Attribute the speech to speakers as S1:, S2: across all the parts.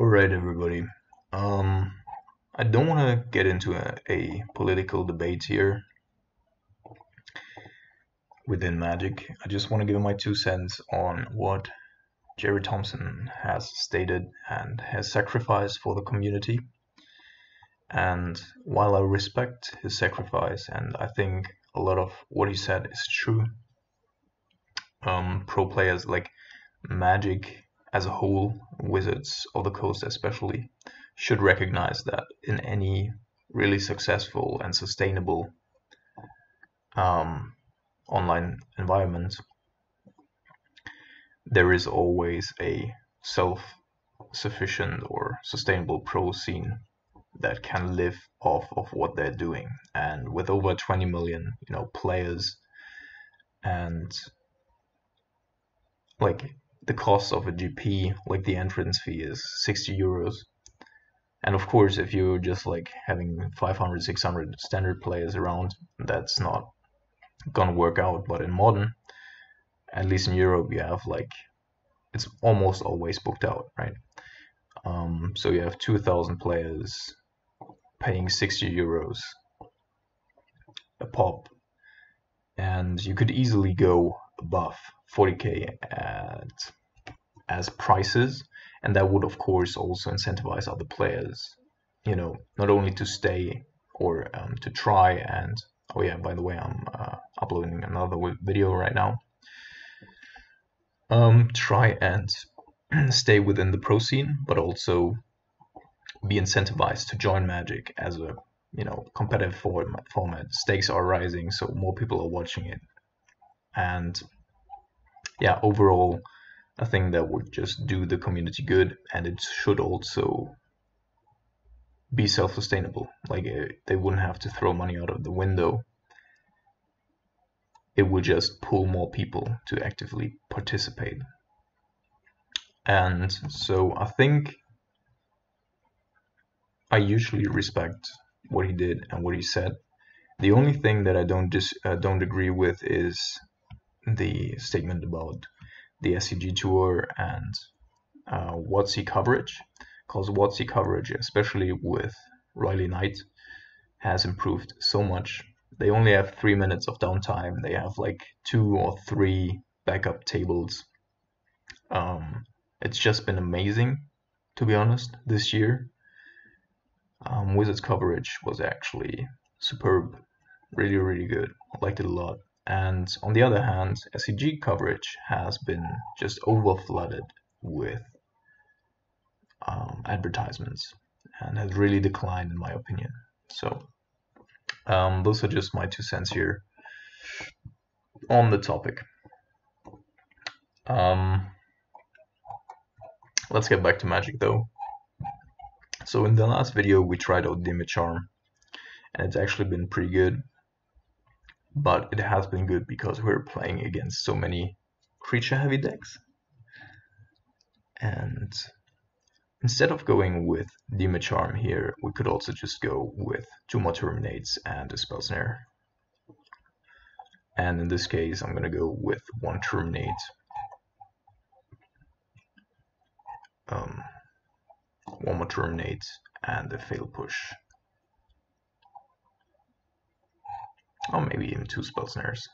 S1: Alright, everybody. I don't want to get into a political debate here within Magic. I just want to give my 2 cents on what Jerry Thompson has stated and has sacrificed for the community. And while I respect his sacrifice, and I think a lot of what he said is true, pro players like Magic as a whole, Wizards of the Coast especially, should recognize that in any really successful and sustainable online environment, there is always a self-sufficient or sustainable pro scene that can live off of what they're doing. And with over 20 million, players, and like the cost of a GP, like the entrance fee is 60 euros. And of course, if you're just like having 500, 600 standard players around, that's not gonna work out. But in modern, at least in Europe, you have like, it's almost always booked out, right? So you have 2,000 players paying 60 euros a pop, and you could easily go above 40k as prices, and that would of course also incentivize other players, not only to stay or to try and, oh yeah, by the way, I'm uploading another video right now, try and stay within the pro scene, but also be incentivized to join Magic as a competitive format. Stakes are rising, so more people are watching it, and yeah, overall I think that would just do the community good, and it should also be self-sustainable. Like, they wouldn't have to throw money out of the window. It would just pull more people to actively participate. And so I think I usually respect what he did and what he said. The only thing that I don't agree with is the statement about the SCG tour and WotC coverage, because WotC coverage, especially with Riley Knight, has improved so much. They only have 3 minutes of downtime. They have like 2 or 3 backup tables. It's just been amazing, to be honest, this year. Wizards coverage was actually superb, really, really good. I liked it a lot. And on the other hand, SCG coverage has been just overflooded with advertisements and has really declined, in my opinion. So those are just my 2 cents here on the topic. Let's get back to Magic though. So in the last video we tried out Charm, and it's actually been pretty good, but it has been good because we're playing against so many creature heavy decks. And instead of going with Charm here, we could also just go with 2 more Terminates and a Spell Snare. And in this case, I'm going to go with 1 Terminate, 1 more Terminate, and a Fail Push. Or maybe even 2 Spell Snares.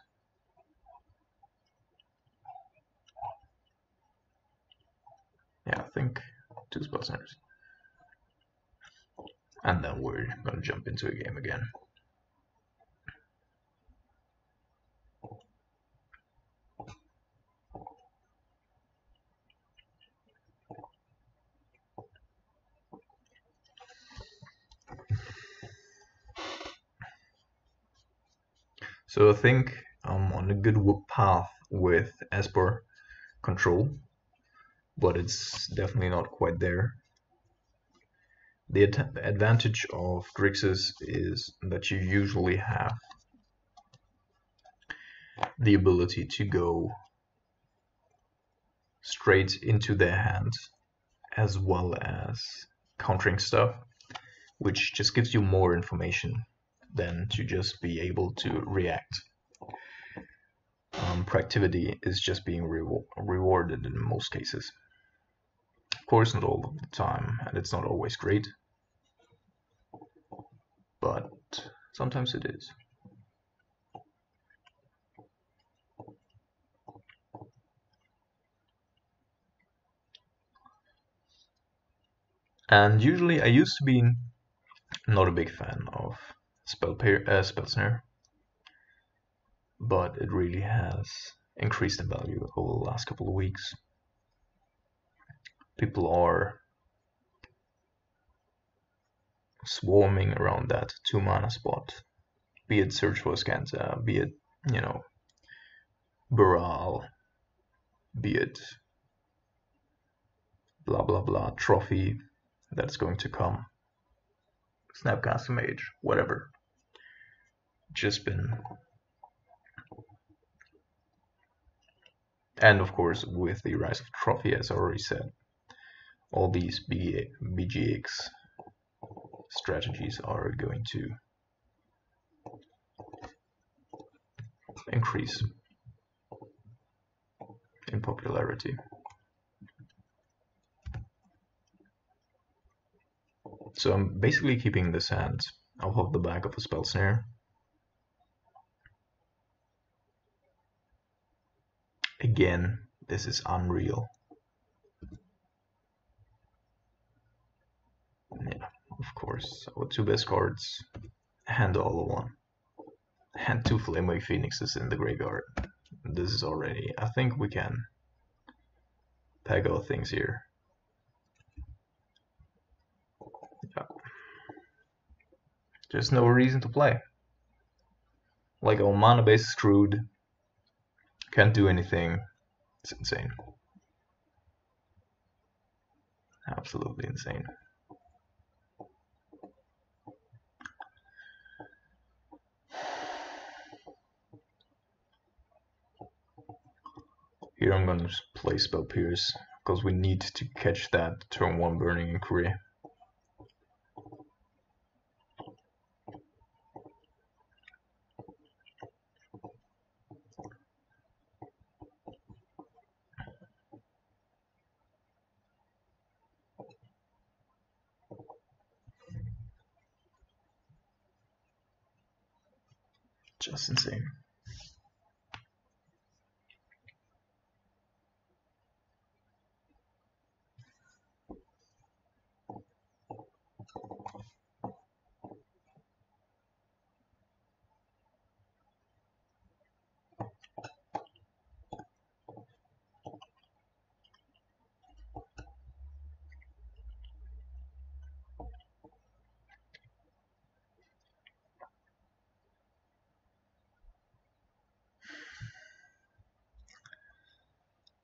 S1: Yeah, I think 2 Spell Snares. And then we're going to jump into a game again. So I think I'm on a good path with Esper control, but it's definitely not quite there. The advantage of Grixis is that you usually have the ability to go straight into their hand, as well as countering stuff, which just gives you more information than to just be able to react. Proactivity is just being rewarded in most cases. Of course, not all of the time, and it's not always great, but sometimes it is. And usually I used to be not a big fan of spell snare, but it really has increased in value over the last couple of weeks. People are swarming around that 2-mana spot, be it Search for Scanza, be it, you know, Baral, be it blah blah blah trophy that's going to come, Snapcaster Mage, whatever. Just been, and of course with the rise of trophy, as I already said, all these BGX strategies are going to increase in popularity. So I'm basically keeping this hand off of the back of a spell snare. Again, this is unreal. Yeah, of course. Our 2 best cards, hand all of 1. And 2 Flamewake Phoenixes in the graveyard. This is already, I think we can peg out things here. Yeah. There's no reason to play. Like, our mana base is screwed. Can't do anything. It's insane. Absolutely insane. Here I'm going to play Spell Pierce, because we need to catch that turn 1 Burning Inquiry. Just insane.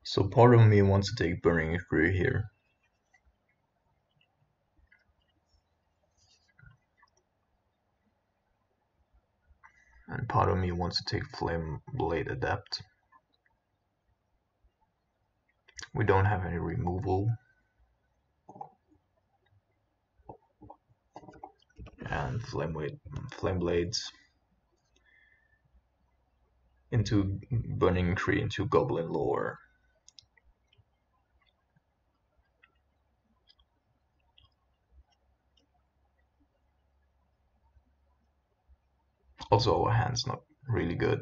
S1: So part of me wants to take Burning Inquiry here. And part of me wants to take Flame Blade Adept. We don't have any removal. And Flame Blades into Burning Inquiry into Goblin Lore. Also, our hand's not really good.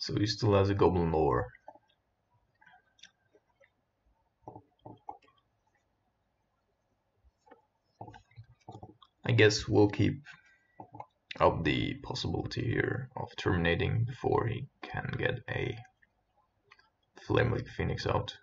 S1: So he still has a Goblin Lore. I guess we'll keep up the possibility here of terminating before he can get a Flamewake Phoenix out.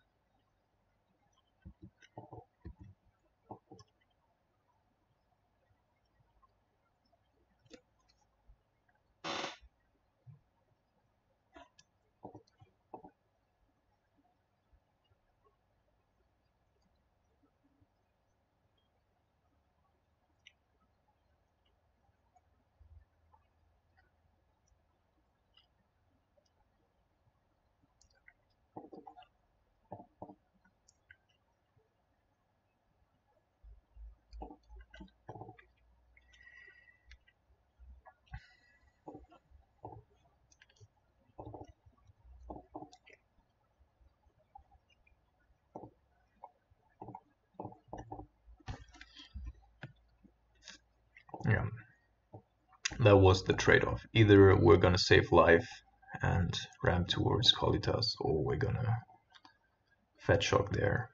S1: Yeah, that was the trade-off. Either we're gonna save life and ram towards Kalitas, or we're gonna fat shock there.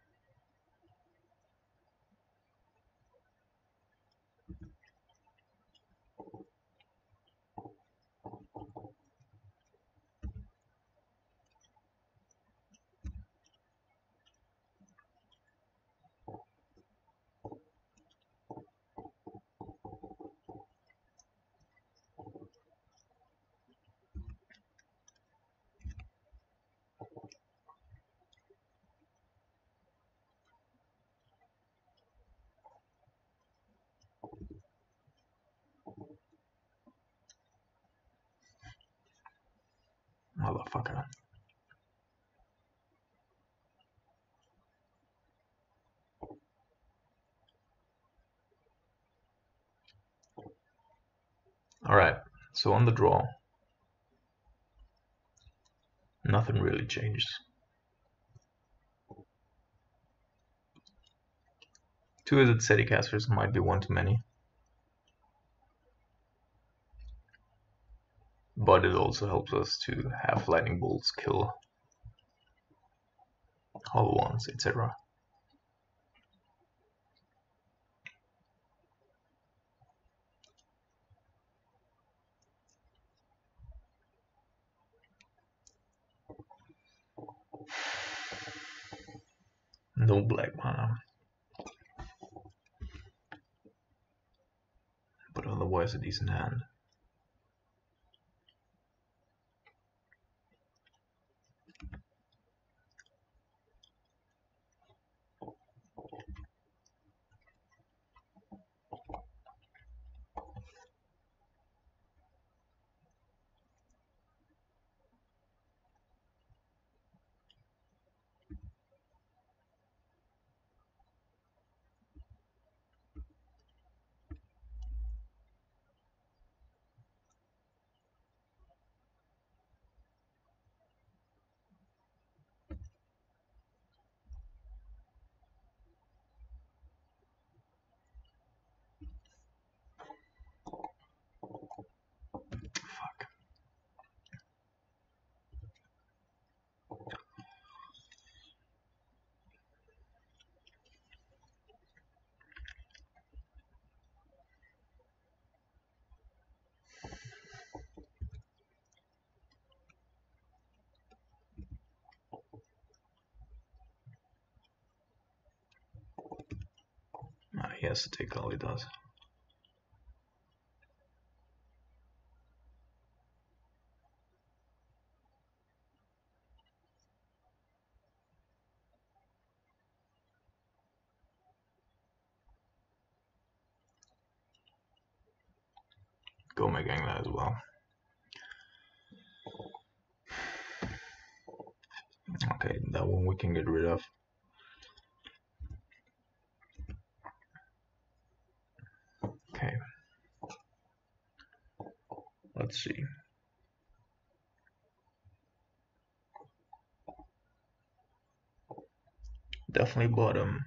S1: Motherfucker. Alright, so on the draw, nothing really changed. Two-headed Steadicasters might be one too many, but it also helps us to have lightning bolts kill hollow ones, etc. No black mana, but otherwise a decent hand. Fuck. He has to take all he does. Go making that as well. Okay, that one we can get rid of. Okay. Let's see. Definitely bottom.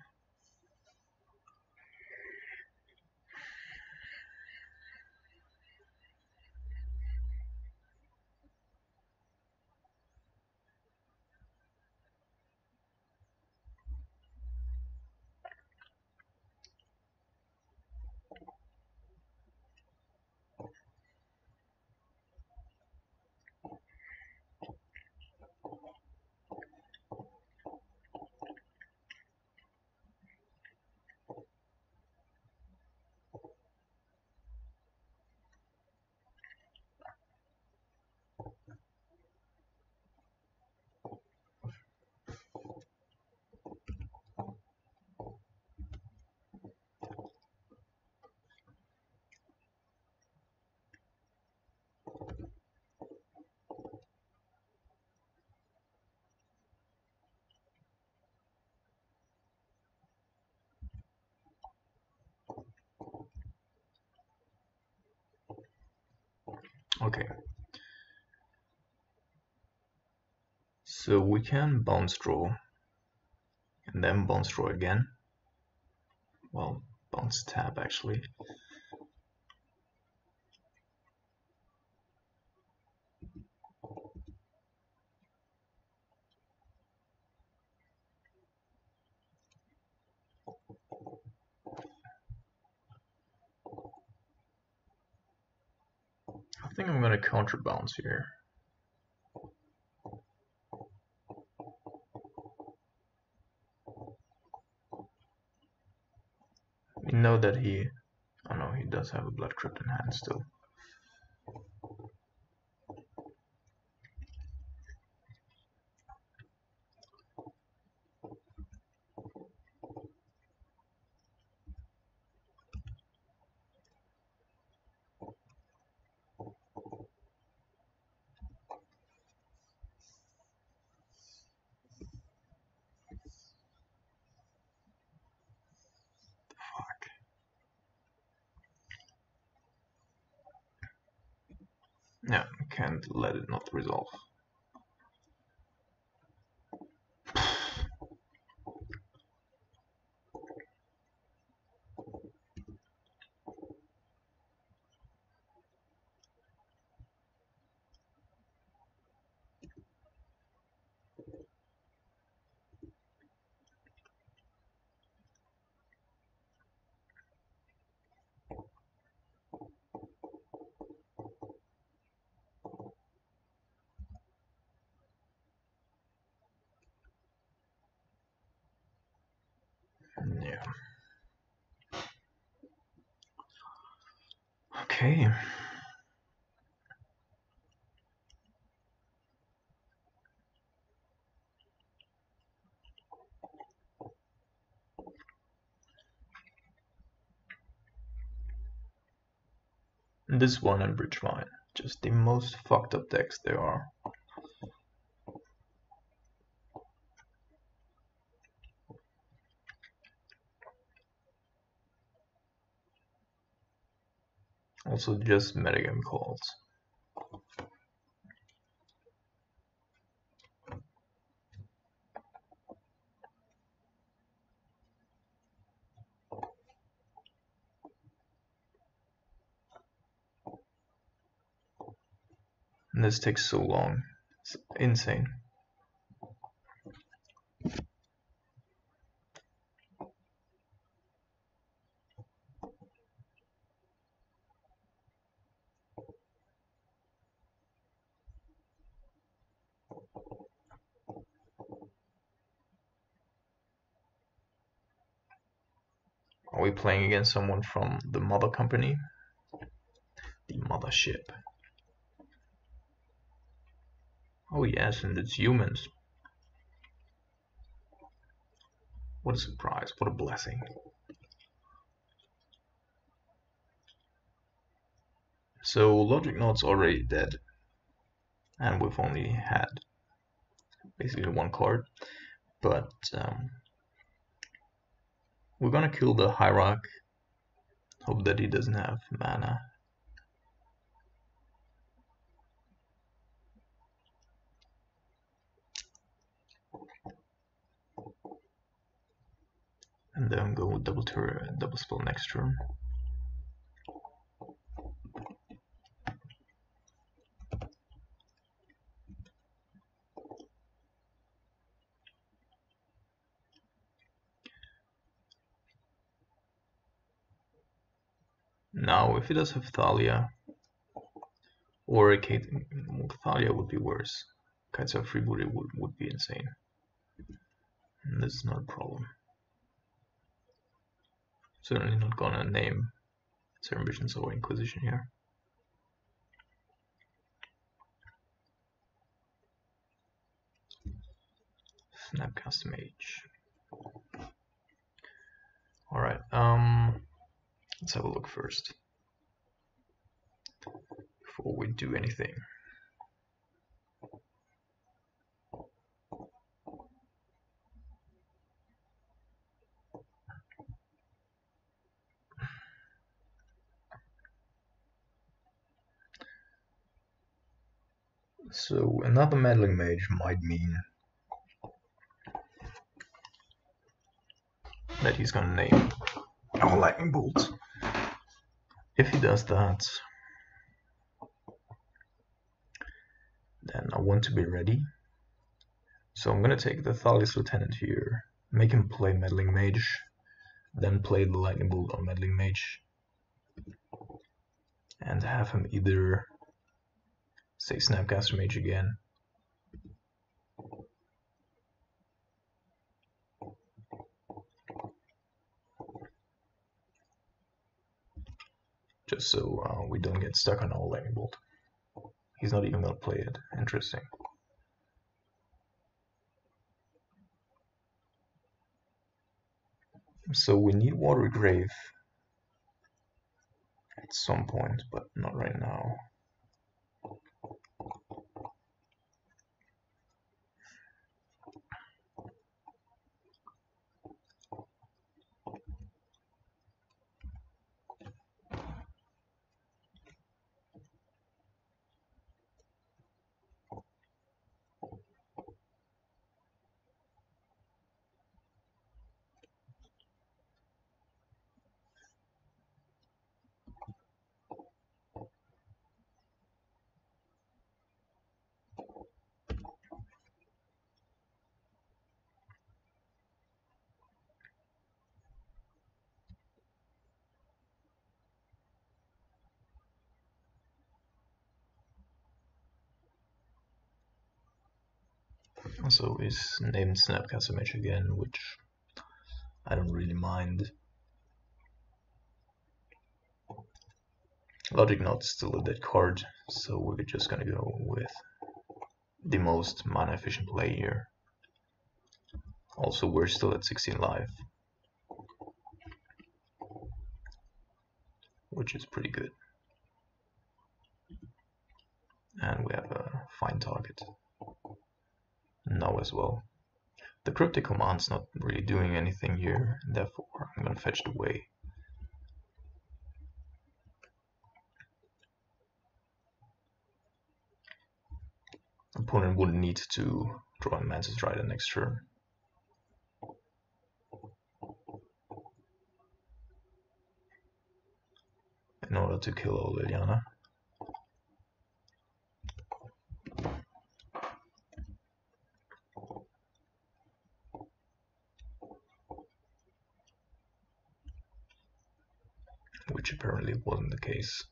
S1: Okay. So we can bounce draw and then bounce draw again. Well, bounce tap actually. I think I'm gonna counterbounce here. We know that he... Oh no, he does have a Blood Crypt in hand still. Yeah, can't let it not resolve. Yeah. Okay. This one and Bridge Mine, just the most fucked up decks there are. Also just metagame calls. And this takes so long. It's insane. Are we playing against someone from the mother company? The mothership. Oh yes, and it's humans. What a surprise, what a blessing. So Logic Node's already dead. And we've only had basically one card. But we're gonna kill the Hierarch. Hope that he doesn't have mana. And then go with double spell next turn. Now, if he does have Thalia, or a Kate, Thalia would be worse. Kaitsa Freebooter would be insane. And this is not a problem. Certainly not gonna name Serum Visions or Inquisition here. Snapcast Mage. Alright, let's have a look first. Before we do anything. So another Meddling Mage might mean that he's gonna name our Lightning Bolt. If he does that, then I want to be ready. So I'm gonna take the Thalia's Lieutenant here, make him play Meddling Mage, then play the Lightning Bolt on Meddling Mage, and have him either say Snapcaster Mage again. Just so we don't get stuck on our Lightning Bolt. He's not even gonna play it. Interesting. So we need Water Grave at some point, but not right now. So he's named Snapcaster Mage again, which I don't really mind. Logic Knot's still a dead card, so we're just gonna go with the most mana efficient play here. Also, we're still at 16 life, which is pretty good. And we have a fine target now as well. The cryptic command's not really doing anything here, therefore I'm gonna fetch the way. Opponent wouldn't need to draw a Mantis Rider next turn. In order to kill all Liliana. Which apparently wasn't the case.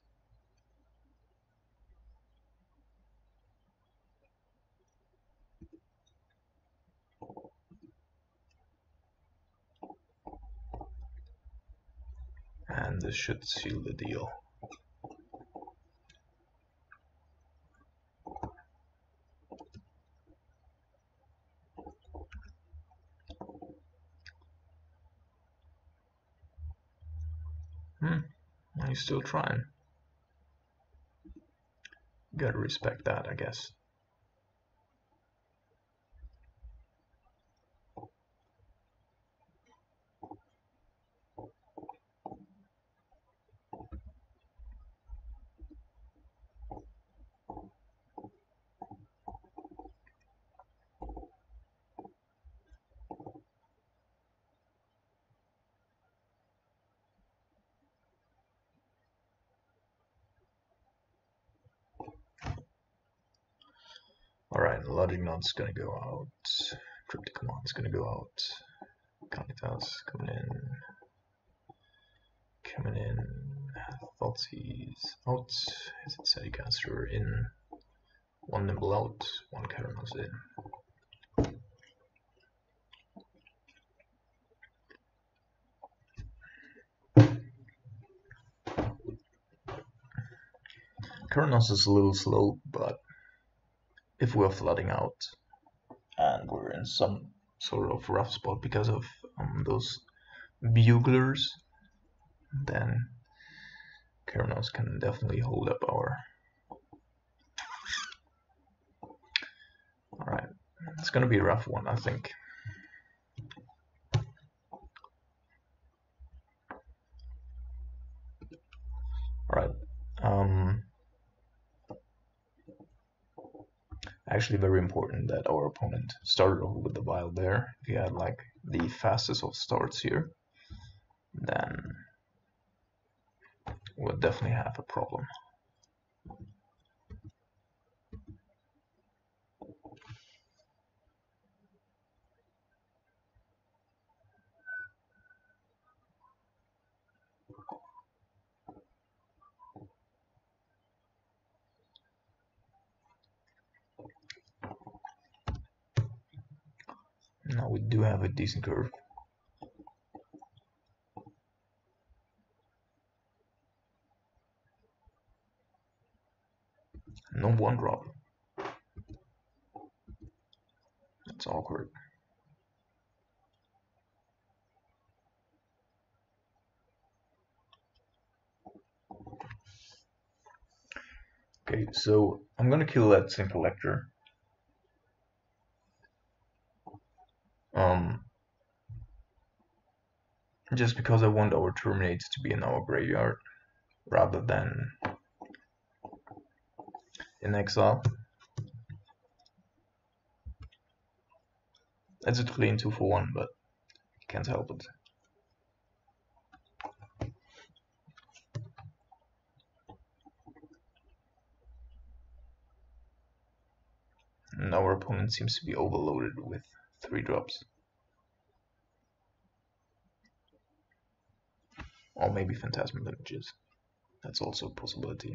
S1: And this should seal the deal. He's still trying. Gotta respect that, I guess. Alright, Logic Knot's gonna go out. Cryptic Command's gonna go out. Kanitas coming in. Coming in. Thoughtseize out. Is it Sadicaster in? One Nimble out. One Caramel's in. Keranos is a little slow, but if we're flooding out and we're in some sort of rough spot because of those buglers, then Keranos can definitely hold up our... Alright, it's gonna be a rough one, I think. Alright, actually very important that our opponent started off with the Wild Bear. If he had like the fastest of starts here, then we'll definitely have a problem. Now we do have a decent curve. No one drop. That's awkward. Okay, so I'm gonna kill that Sin Collector. Just because I want our Terminates to be in our graveyard rather than in exile. It's a clean 2-for-1, but can't help it. And our opponent seems to be overloaded with 3 drops. Or maybe Phantasmal Images. That's also a possibility.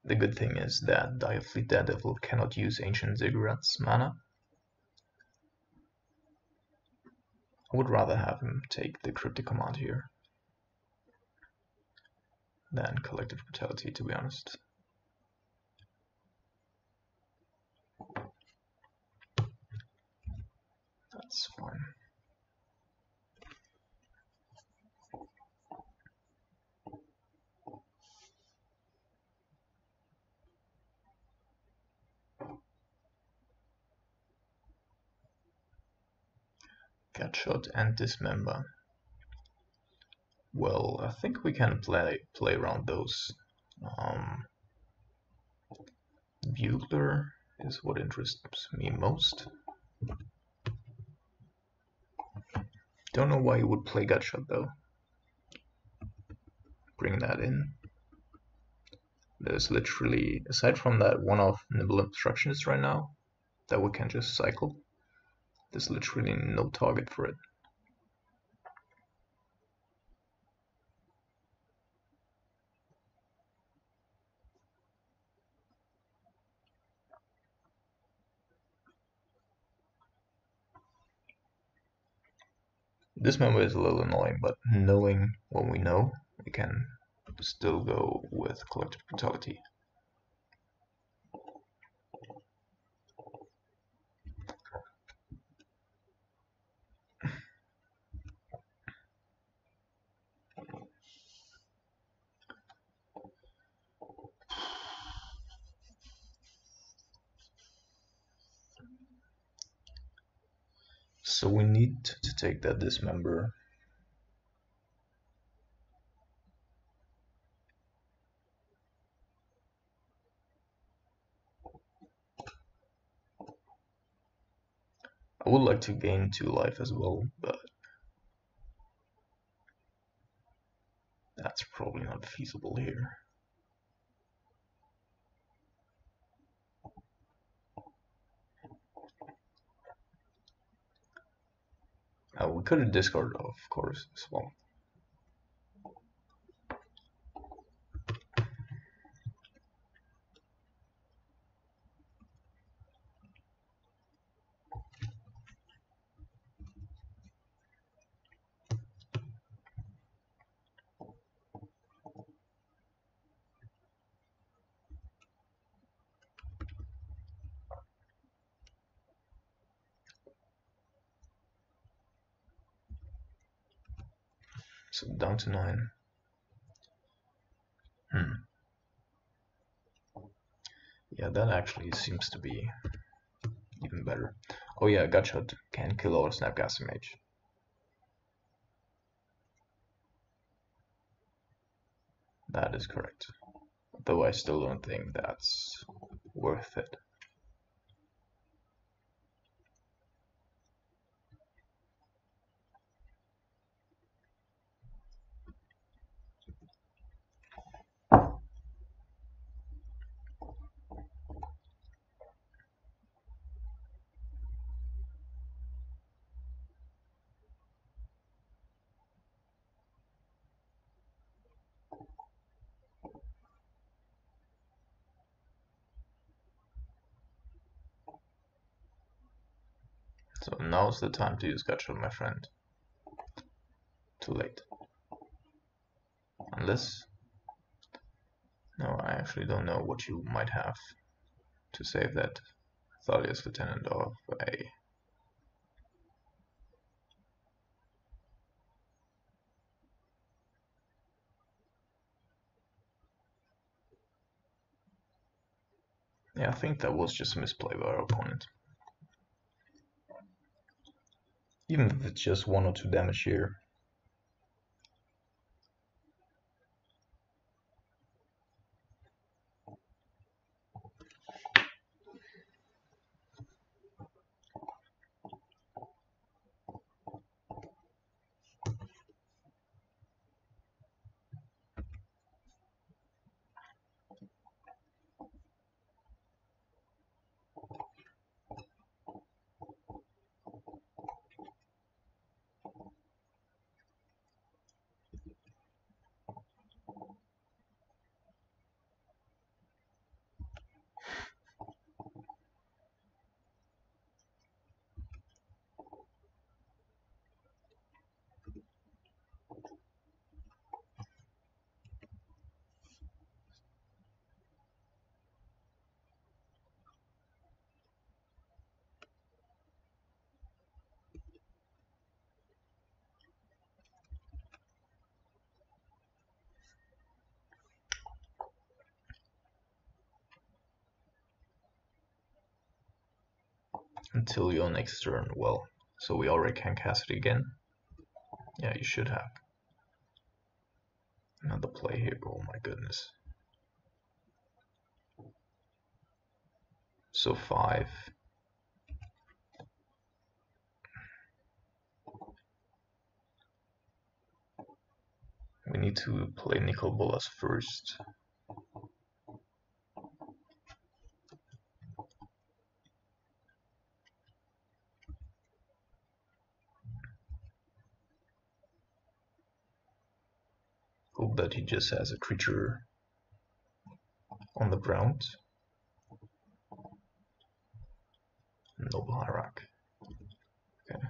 S1: The good thing is that Direfleet Daredevil cannot use Ancient Ziggurats mana. I would rather have him take the Cryptic Command here than Collective Brutality, to be honest. That's fine. Gutshot and Dismember. Well, I think we can play around those. Bugler is what interests me most. Don't know why you would play Gutshot though. Bring that in. There's literally, aside from that one-off Nimble Obstructionist right now, that we can just cycle, there's literally no target for it. This member is a little annoying, but knowing what we know, we can still go with Collective Brutality. So we need to take that Dismember. I would like to gain 2 life as well, but that's probably not feasible here. We could have discarded, of course, as well. So down to 9. Yeah, that actually seems to be even better. Oh yeah, Gutshot can kill our Snapcaster Mage. That is correct. Though I still don't think that's worth it. So now's the time to use Gotcha, my friend. Too late. Unless... No, I actually don't know what you might have to save that Thalia's Lieutenant of a... Yeah, I think that was just a misplay by our opponent. Even if it's just 1 or 2 damage here. Until your next turn. Well, so we already can cast it again. Yeah, you should have. Another play here, oh my goodness. So 5. We need to play Nicol Bolas first. Hope that he just has a creature on the ground. Noble Hierarch. Okay.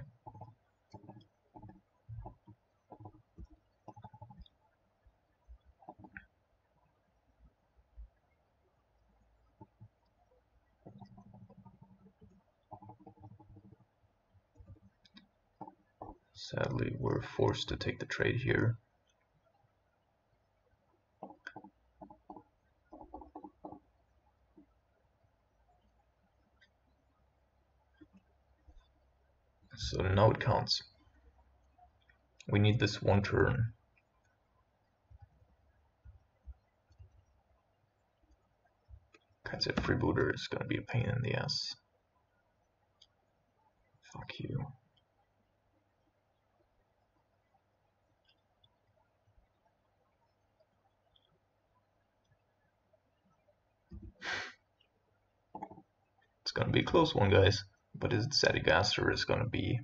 S1: Sadly, we're forced to take the trade here. So now it counts. We need this 1 turn. Kaiser Freebooter is gonna be a pain in the ass. Fuck you. It's gonna be a close one, guys. But his Zadigaster is gonna be...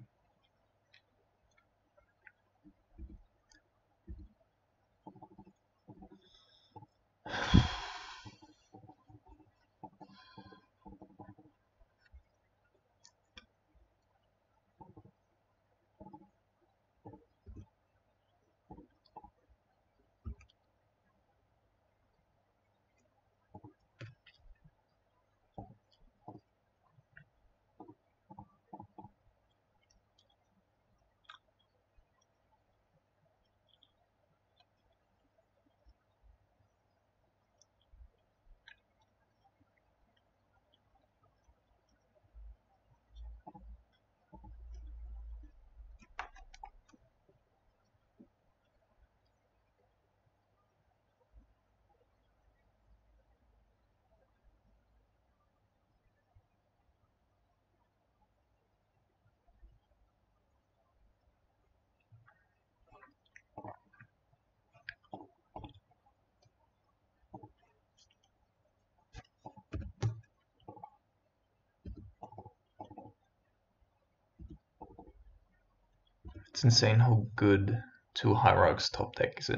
S1: It's insane how good 2 Hierarchs top decks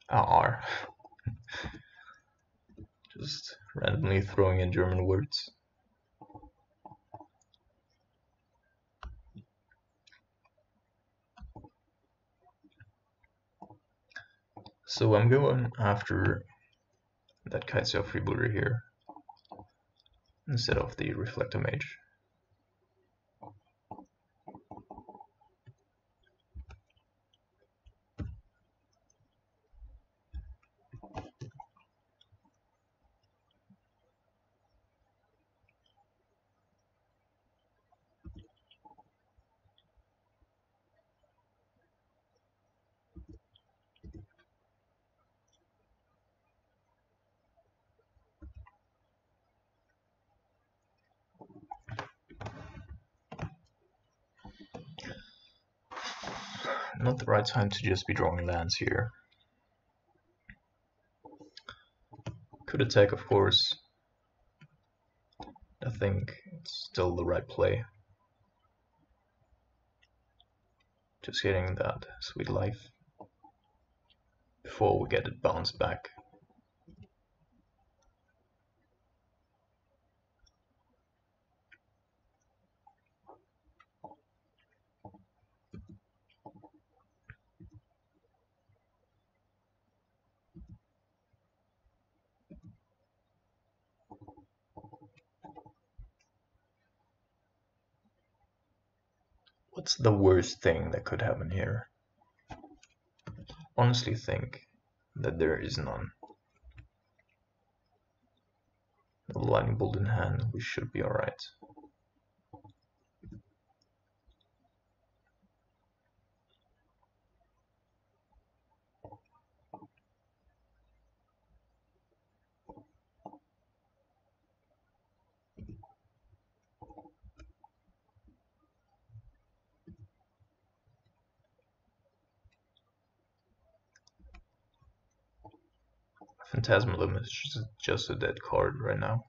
S1: are. Just randomly throwing in German words. So I'm going after that Kitesail Freebooter here instead of the Reflector Mage. Not the right time to just be drawing lands here. Could attack, of course. I think it's still the right play. Just getting that sweet life before we get it bounced back. What's the worst thing that could happen here? Honestly think that there is none. The lightning bolt in hand, we should be alright. Phantasmalum is just a dead card right now.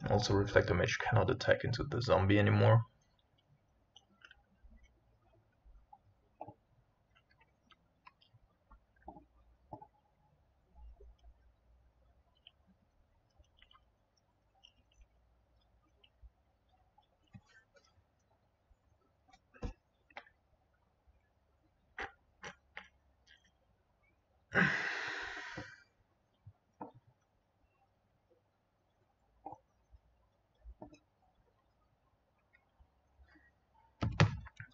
S1: Also, Reflector Mage cannot attack into the zombie anymore.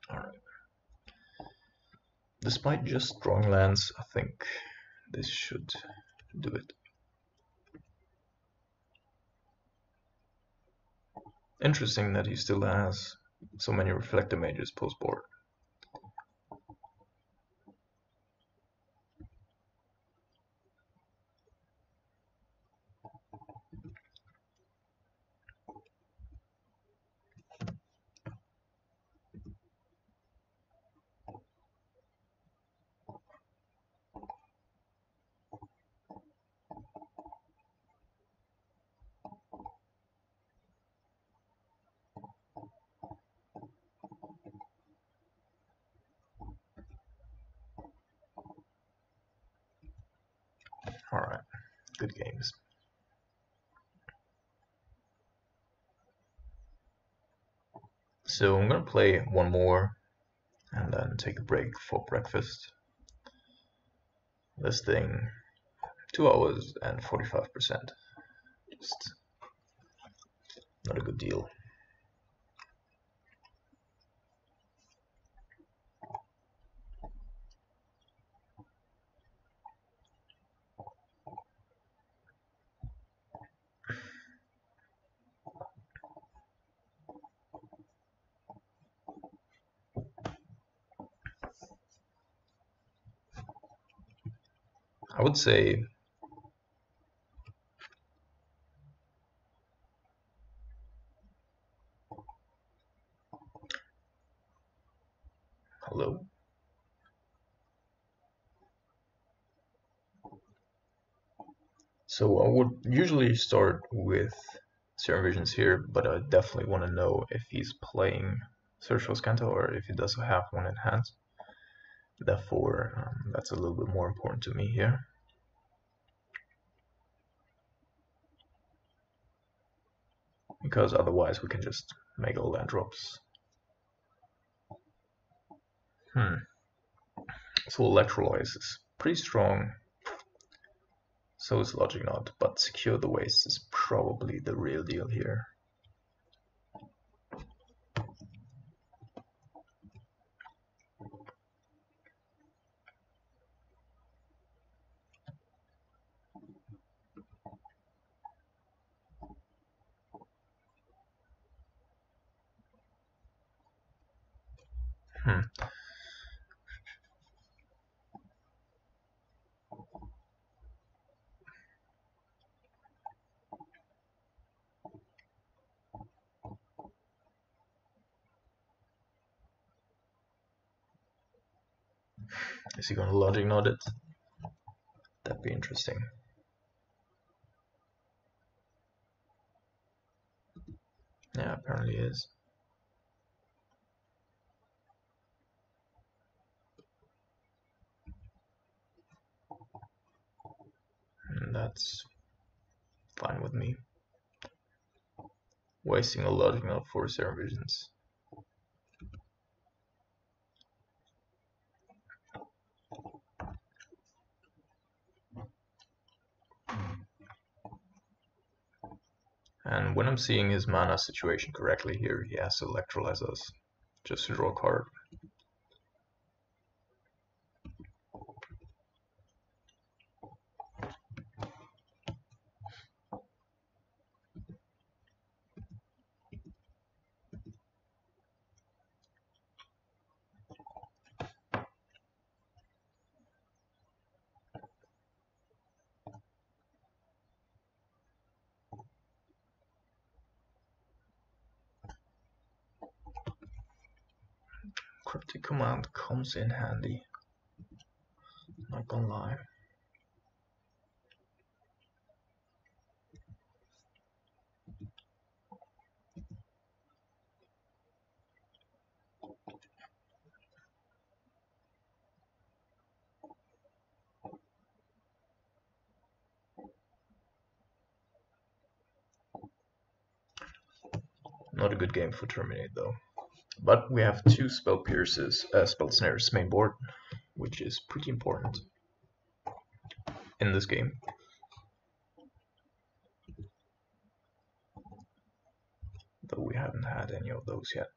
S1: Alright. Despite just drawing lands, I think this should do it. Interesting that he still has so many Reflector Mages post board. Alright, good games. So I'm gonna play one more and then take a break for breakfast. This thing, 2 hours and 45%. Just not a good deal. I would say hello. So I would usually start with Serum Visions here, but I definitely want to know if he's playing Surgical Scanto or if he does have one in hand. Therefore, that's a little bit more important to me here. Because otherwise we can just make all land drops. So electrolyze is pretty strong. So is logic knot, but secure the waste is probably the real deal here. Is he gonna logic knot it? That'd be interesting. Yeah, apparently is. And that's fine with me. Wasting a logic knot for zero visions. And when I'm seeing his mana situation correctly here, he has to electrolyze us just to draw a card. Cryptic command comes in handy. Not gonna lie. Not a good game for Terminate though. But we have two spell snares main board, which is pretty important in this game. Though we haven't had any of those yet.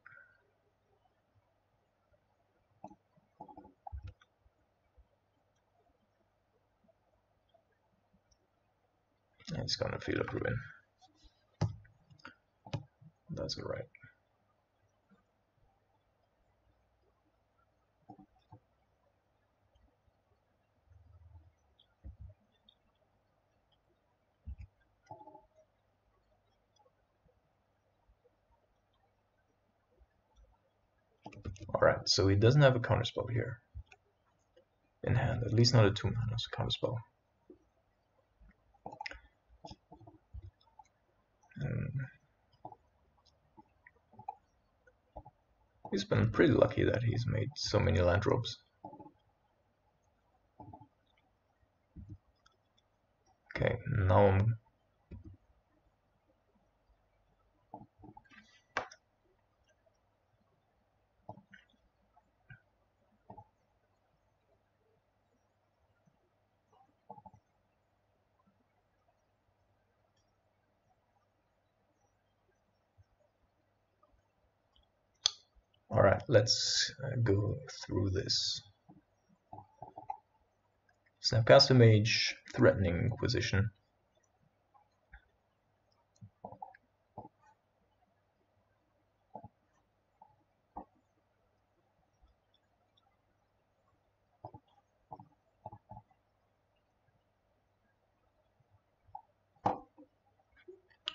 S1: It's gonna feel a ruin. That's alright. Alright, so he doesn't have a counterspell here in hand, at least not a 2-mana counterspell. And he's been pretty lucky that he's made so many land drops. Okay, now I'm Alright, let's go through this. Snapcaster Mage, Threatening Inquisition.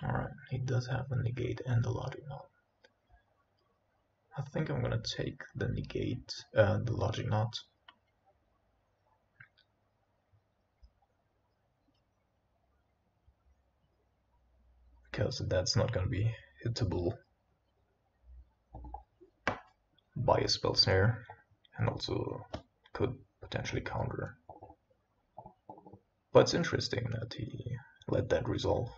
S1: Alright, he does have a negate and a logic knot. I think I'm gonna take the negate, the logic knot. Because that's not gonna be hittable by a spell snare, and also could potentially counter. But it's interesting that he let that resolve.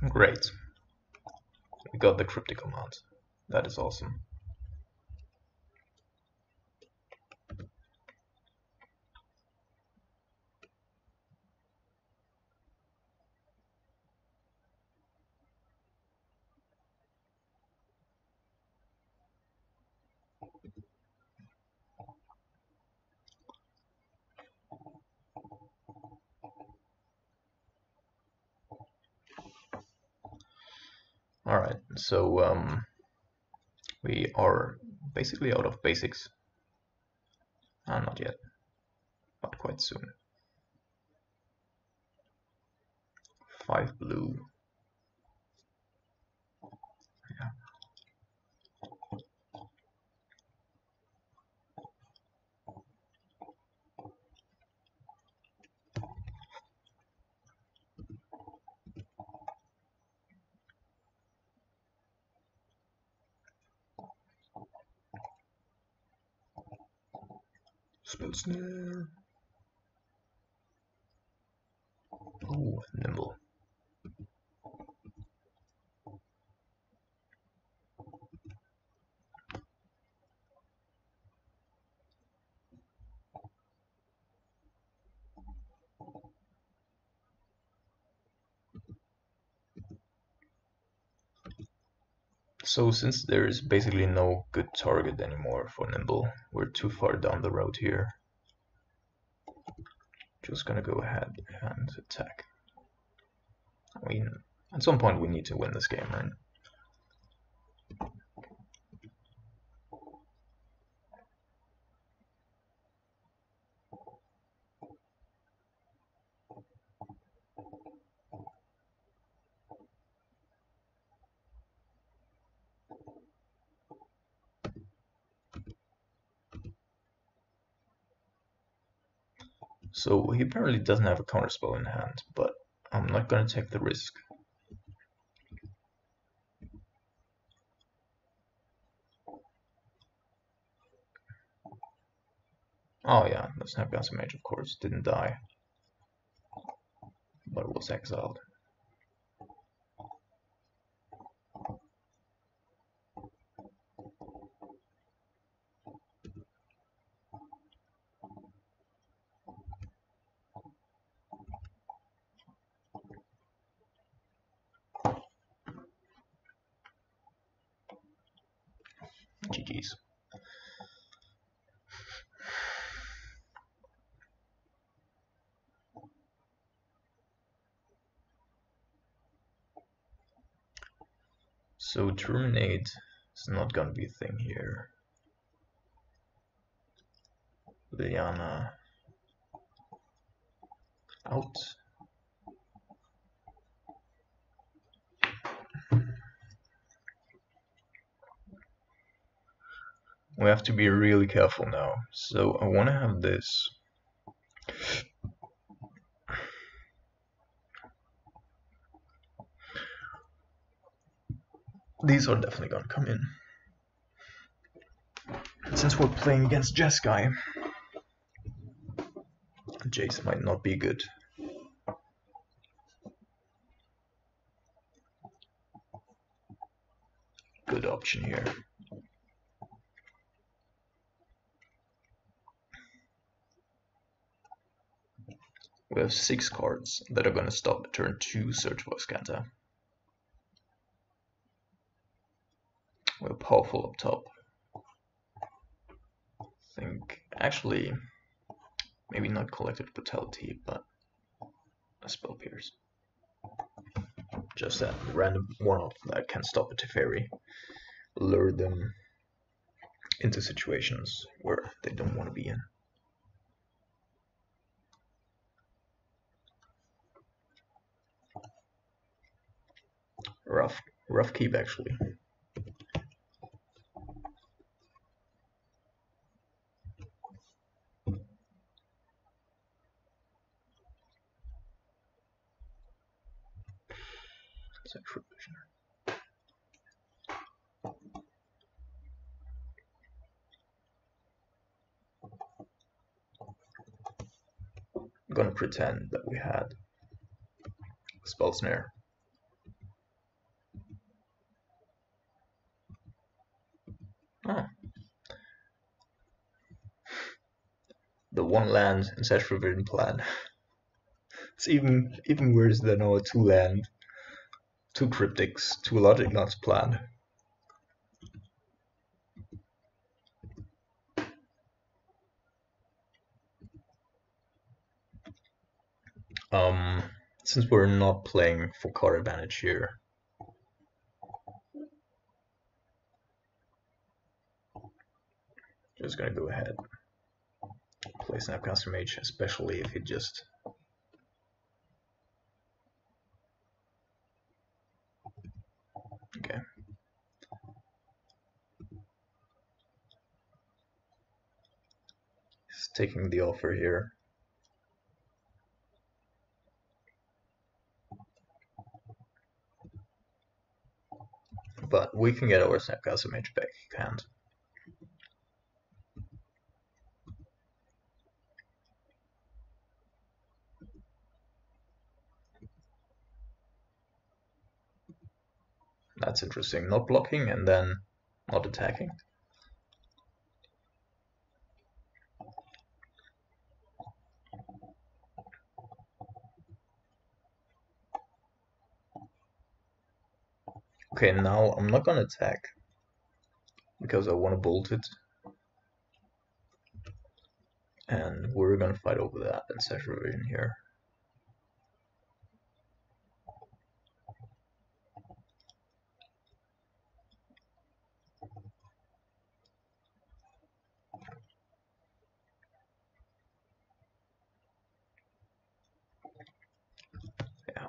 S1: Great. We got the cryptic command. That is awesome. Alright, so we are basically out of basics. Not yet, but quite soon. 5 blue. Yeah. Spell snare. Oh, nimble. So since there is basically no good target anymore for nimble, we're too far down the road here. Just gonna go ahead and attack. I mean, at some point we need to win this game, right? So he apparently doesn't have a counterspell in hand, but I'm not gonna take the risk. Oh yeah, the Snapcaster Mage of course didn't die, but was exiled. GG's. So terminate is not gonna be a thing here. Liliana out. We have to be really careful now. So I want to have this. These are definitely gonna come in. Since we're playing against Jeskai, Jace might not be good. Good option here. We have 6 cards that are gonna stop at turn 2 Search for Scanta. We're powerful up top. I think actually maybe not Collective Brutality, but a Spell Pierce. Just that random one-off that can stop a Teferi, lure them into situations where they don't want to be in. Rough keep actually. I'm gonna pretend that we had Spell Snare. one land ancestral vision plan. It's even worse than our two land, two cryptics, two logic nuts plan. Since we're not playing for card advantage here, just gonna go ahead, play Snapcaster Mage, especially if it just okay. He's taking the offer here. But we can get our Snapcaster Mage back, you can't. That's interesting. Not blocking and then not attacking. Okay, now I'm not gonna attack because I want to bolt it. And we're gonna fight over that ancestral vision here. Yeah.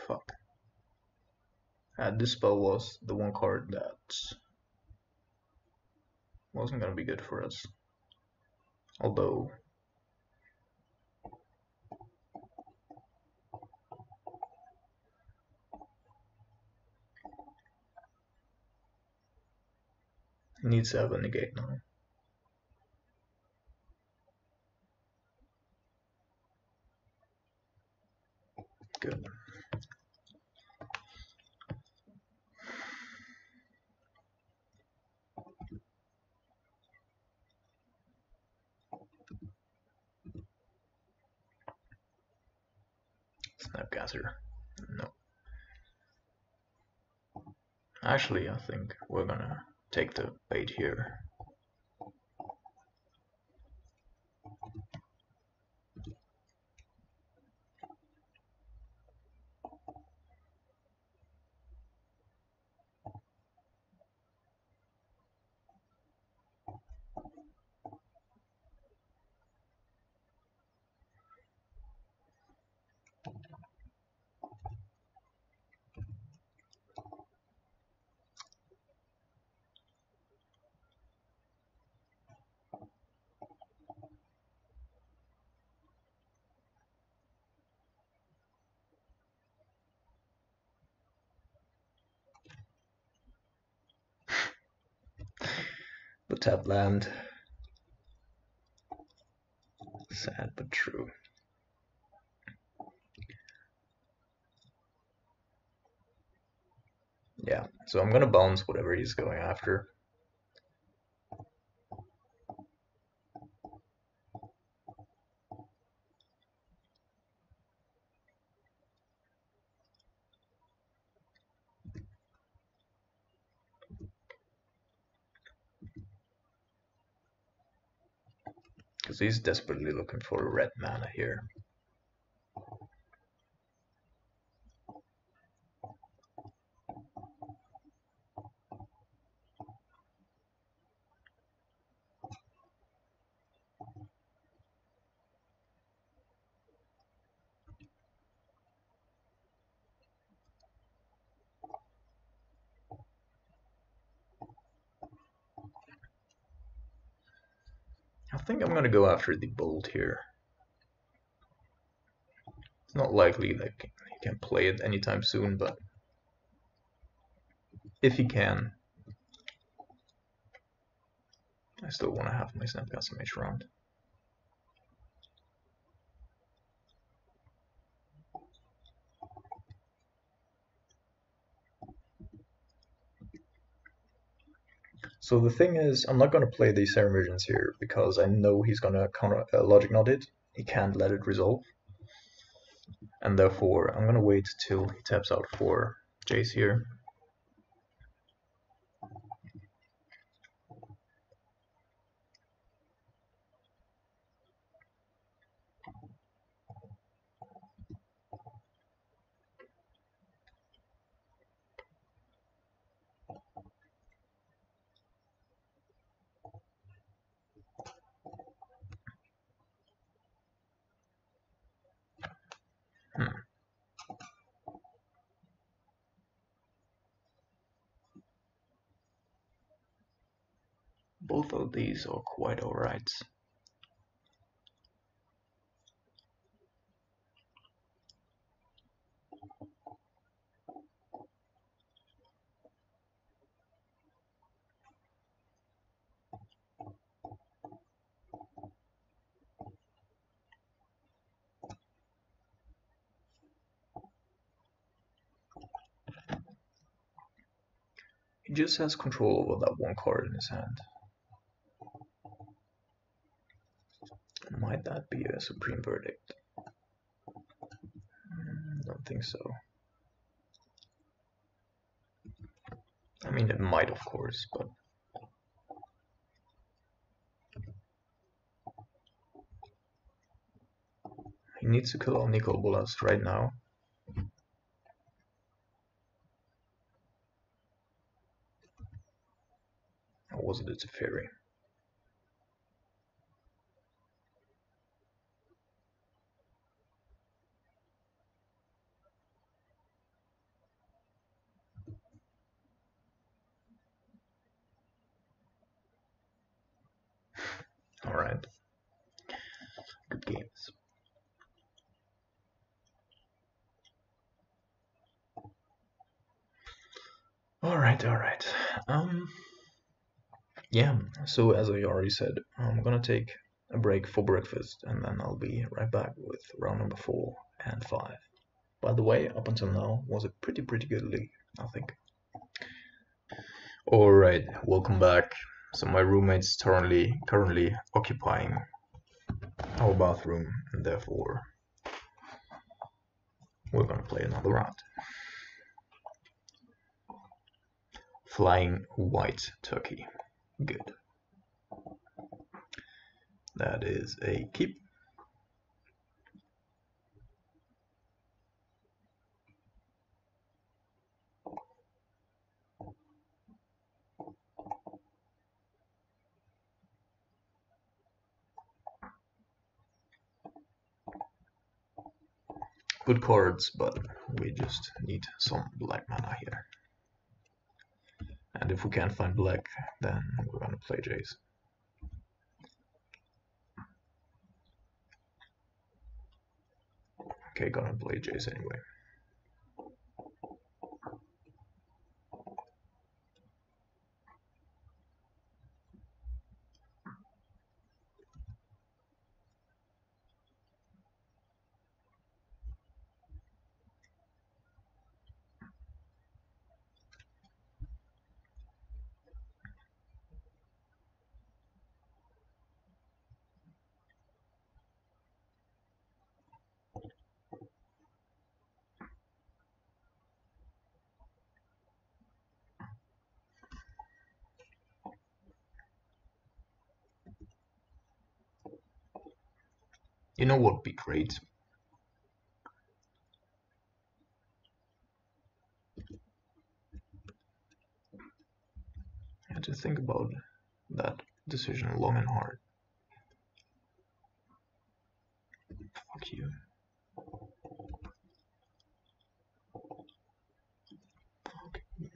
S1: Fuck. This spell was the one card that wasn't gonna be good for us. Although it needs to have a negate now. Good. Snapcaster. No. Actually, I think we're gonna take the bait here. The tap land. Sad but true. Yeah, so I'm gonna bounce whatever he's going after. Because he's desperately looking for a red mana here. I think I'm gonna go after the bolt here. It's not likely that he can play it anytime soon, but if he can, I still want to have my Snapcaster Mage around. So the thing is, I'm not going to play these Serum Visions here because I know he's going to counter Logic Knot it. He can't let it resolve. And therefore, I'm going to wait till he taps out for Jace here. Both of these are quite alright. He just has control over that one card in his hand. Might that be a Supreme Verdict? Don't think so. I mean, it might, of course, but he needs to kill all Nicol Bolas right now. Or was it a Teferi? Alright. Good games. Alright. Yeah, so as I already said, I'm gonna take a break for breakfast and then I'll be right back with round number 4 and 5. By the way, up until now was a pretty good league, I think. Alright, welcome back. So my roommate's currently occupying our bathroom and therefore we're gonna play another round. Flying white turkey. Good. That is a keep. Good cards, but we just need some black mana here. And if we can't find black, then we're gonna play Jace. Okay, gonna play Jace anyway. You know what would be great? I had to think about that decision long and hard. Fuck you. Fuck you.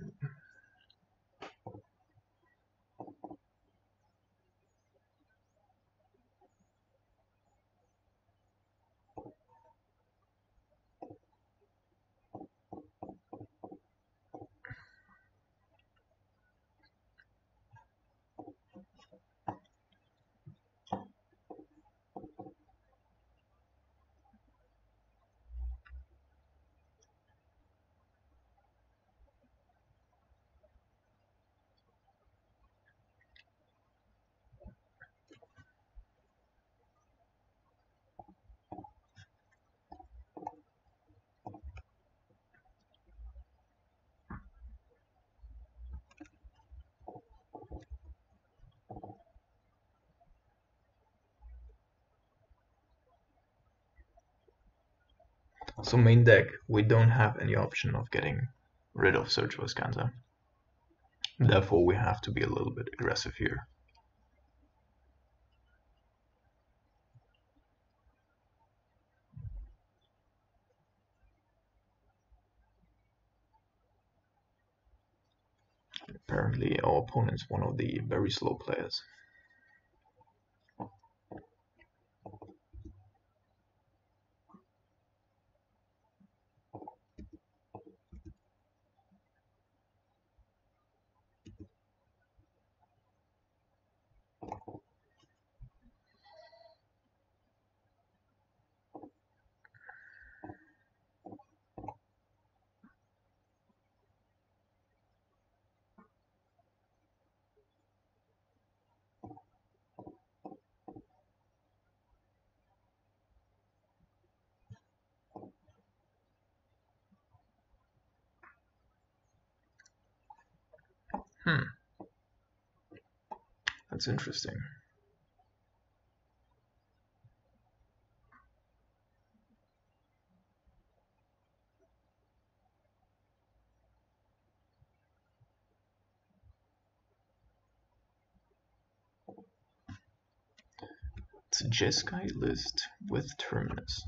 S1: So main deck, we don't have any option of getting rid of Search for Scanter. Therefore, we have to be a little bit aggressive here. Apparently, our opponent's one of the very slow players. That's interesting. It's a Jeskai list with Terminus.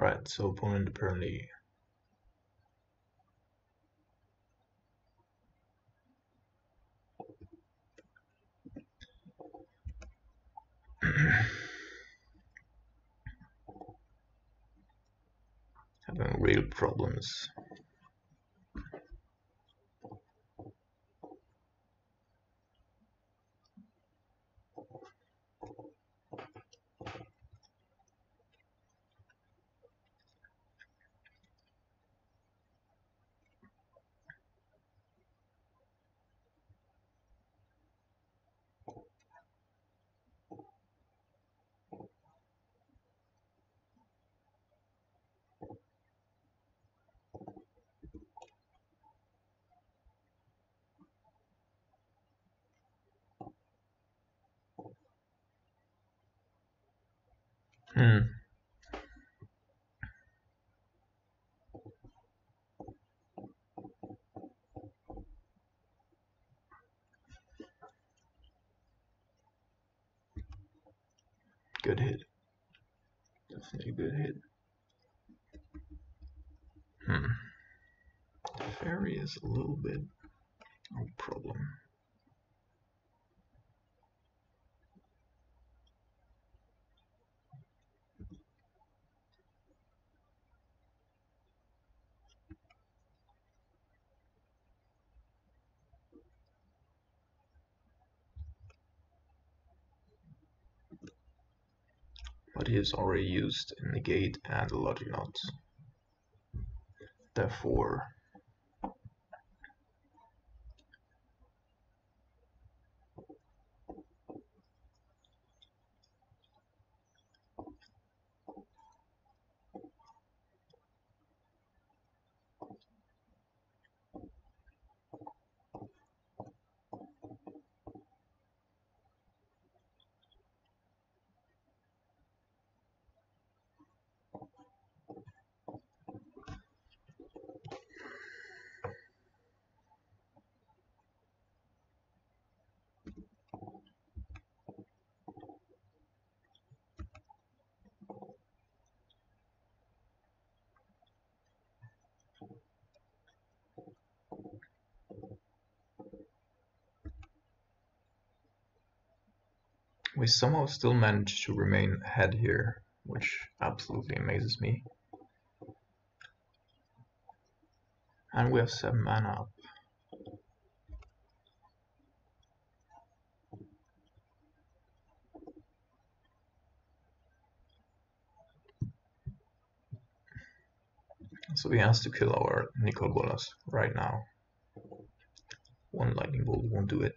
S1: Alright, so opponent apparently having real problems. Hmm. Good hit. Definitely a good hit. Fairy is a little bit of a problem. But he has already used a negate and a logic knot. Therefore, we somehow still manage to remain ahead here, which absolutely amazes me. And we have 7 mana up. So he has to kill our Nicol Bolas right now. One lightning bolt won't do it.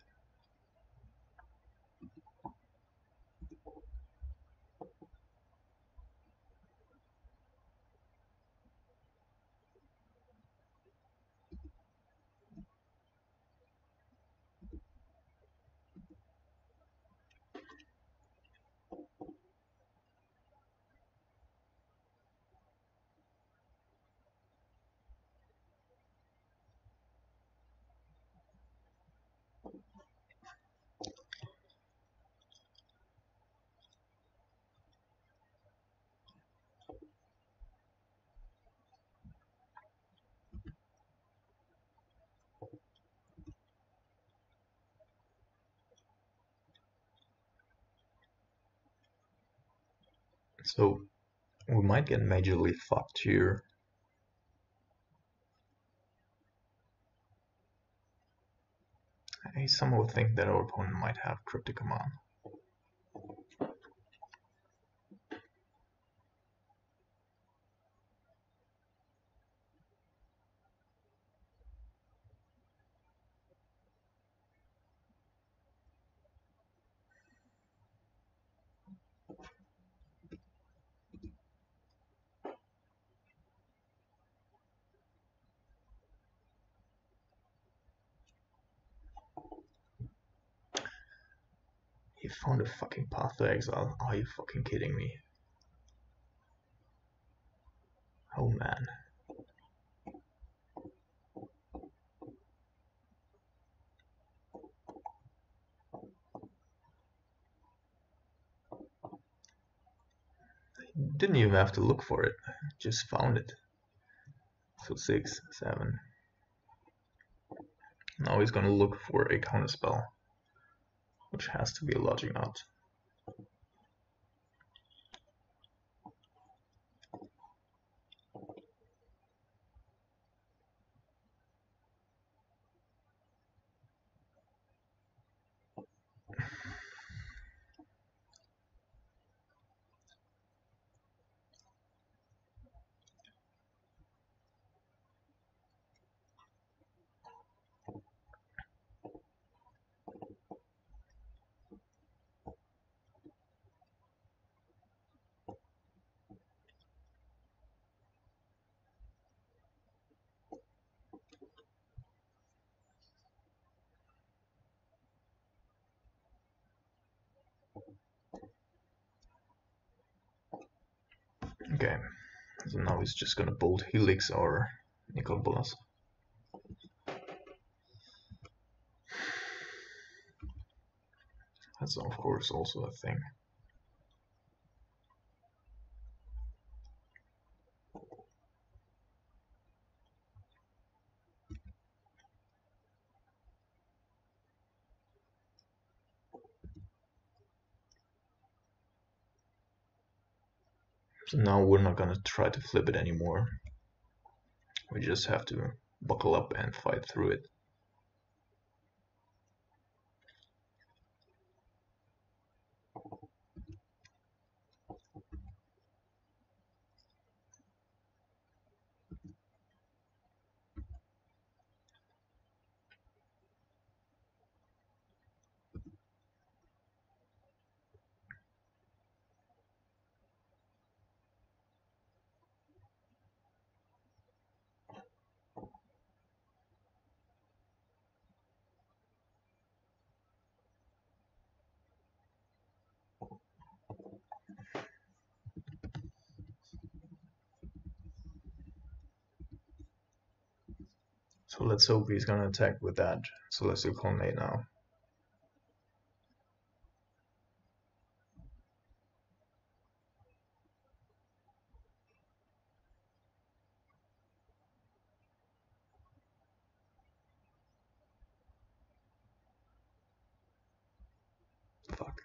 S1: So we might get majorly fucked here. I somehow think that our opponent might have Cryptic Command. He found a fucking path to exile. Are you fucking kidding me? Oh man. Didn't even have to look for it. Just found it. So 6, 7. Now he's gonna look for a counterspell, which has to be a logic knot. Okay, so now he's just gonna bolt Helix or Nicol Bolas. That's of course also a thing. So now we're not gonna try to flip it anymore. We just have to buckle up and fight through it. So let's hope he's gonna attack with that Celestial Colonnade now. Fuck.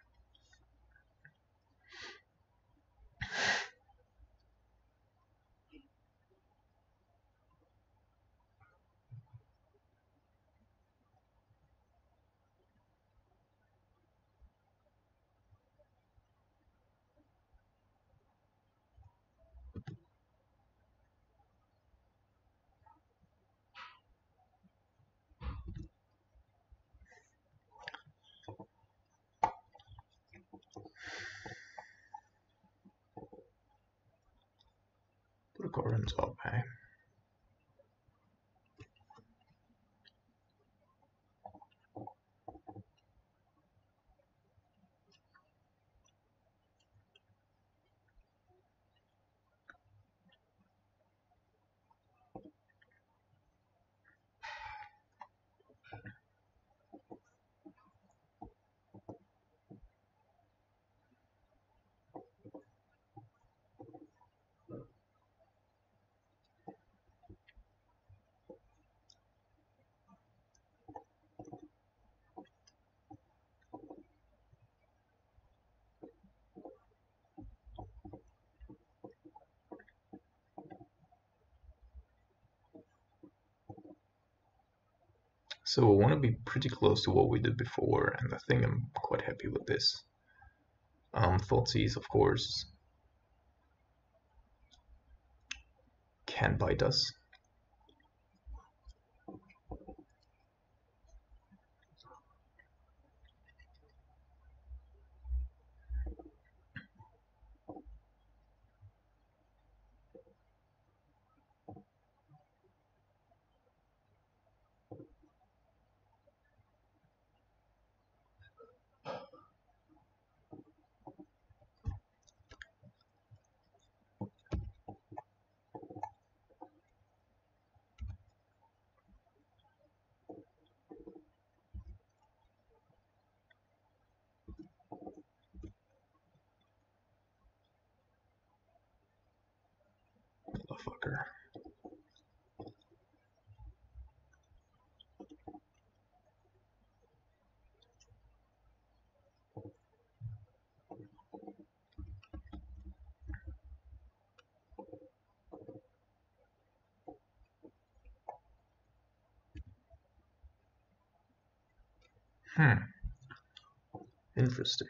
S1: Put a card on top, hey? So I want to be pretty close to what we did before, and I think I'm quite happy with this. Thoughtseize, of course, can bite us. Motherfucker. Interesting.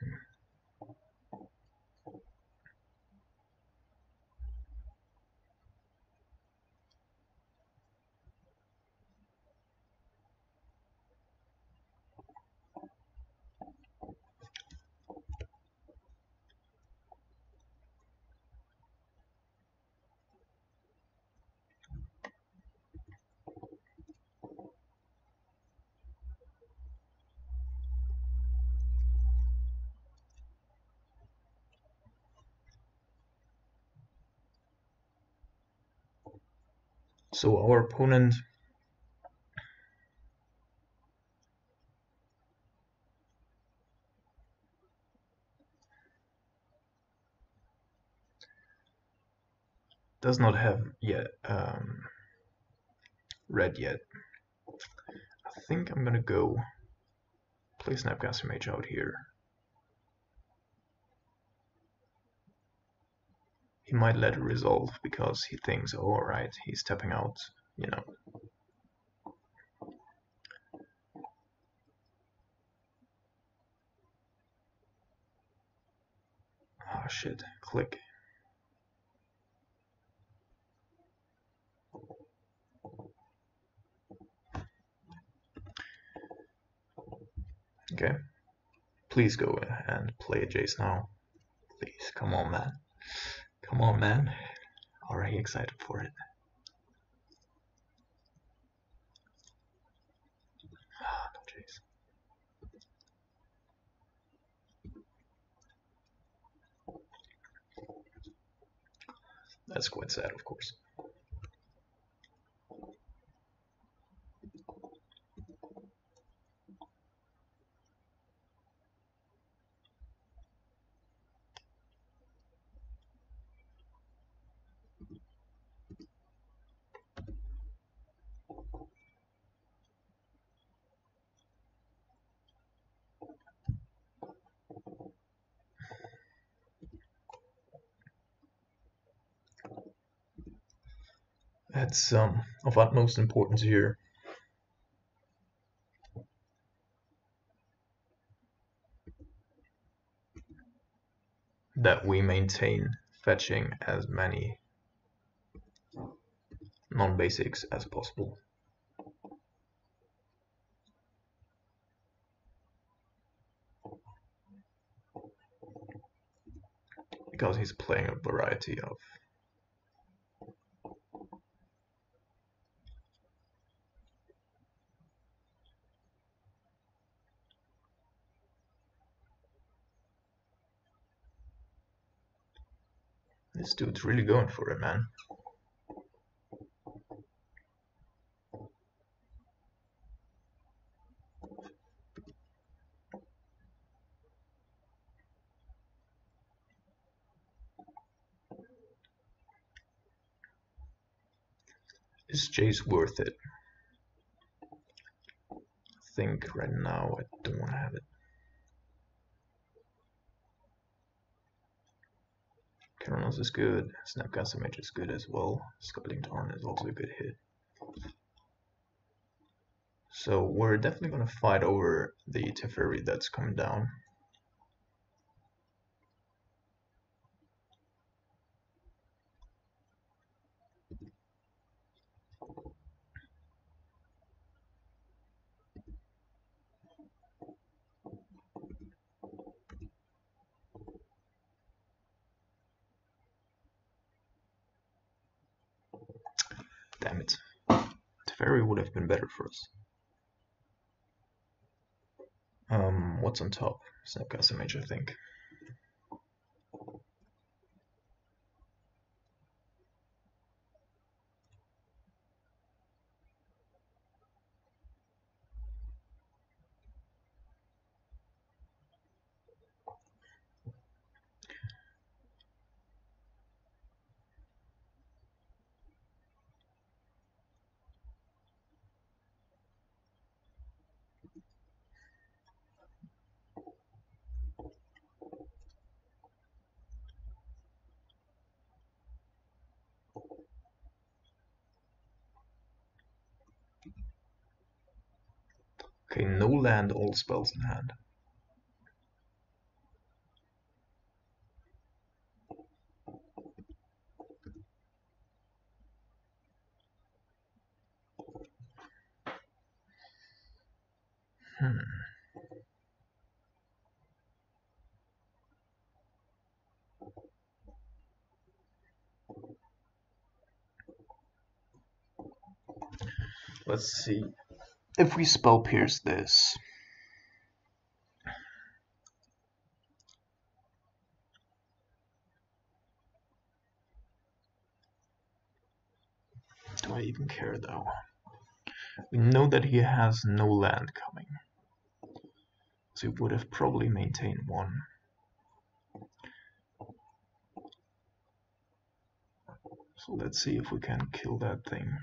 S1: So our opponent does not have yet red yet. I think I'm gonna go play Snapcaster Mage out here. He might let it resolve because he thinks, oh, alright, he's tapping out, you know. Ah, shit, click. Okay, please go and play a Jace now. Please, come on, man. Come on, man. Already excited for it. Ah, no Jace. That's quite sad, of course. That's of utmost importance here. That we maintain fetching as many non-basics as possible. Because he's playing a variety of this dude's really going for it, man. Is Jace worth it? I think right now I don't want to have it. Keranos is good, Snapcaster Mage is good as well, Scalding Tarn is also a good hit. So we're definitely going to fight over the Teferi that's coming down. Damn it. Teferi would have been better for us. What's on top? Snapcaster Mage, I think. Okay, no land, all spells in hand. Let's see. If we spell pierce this, do I even care though? We know that he has no land coming, so he would have probably maintained one. So let's see if we can kill that thing.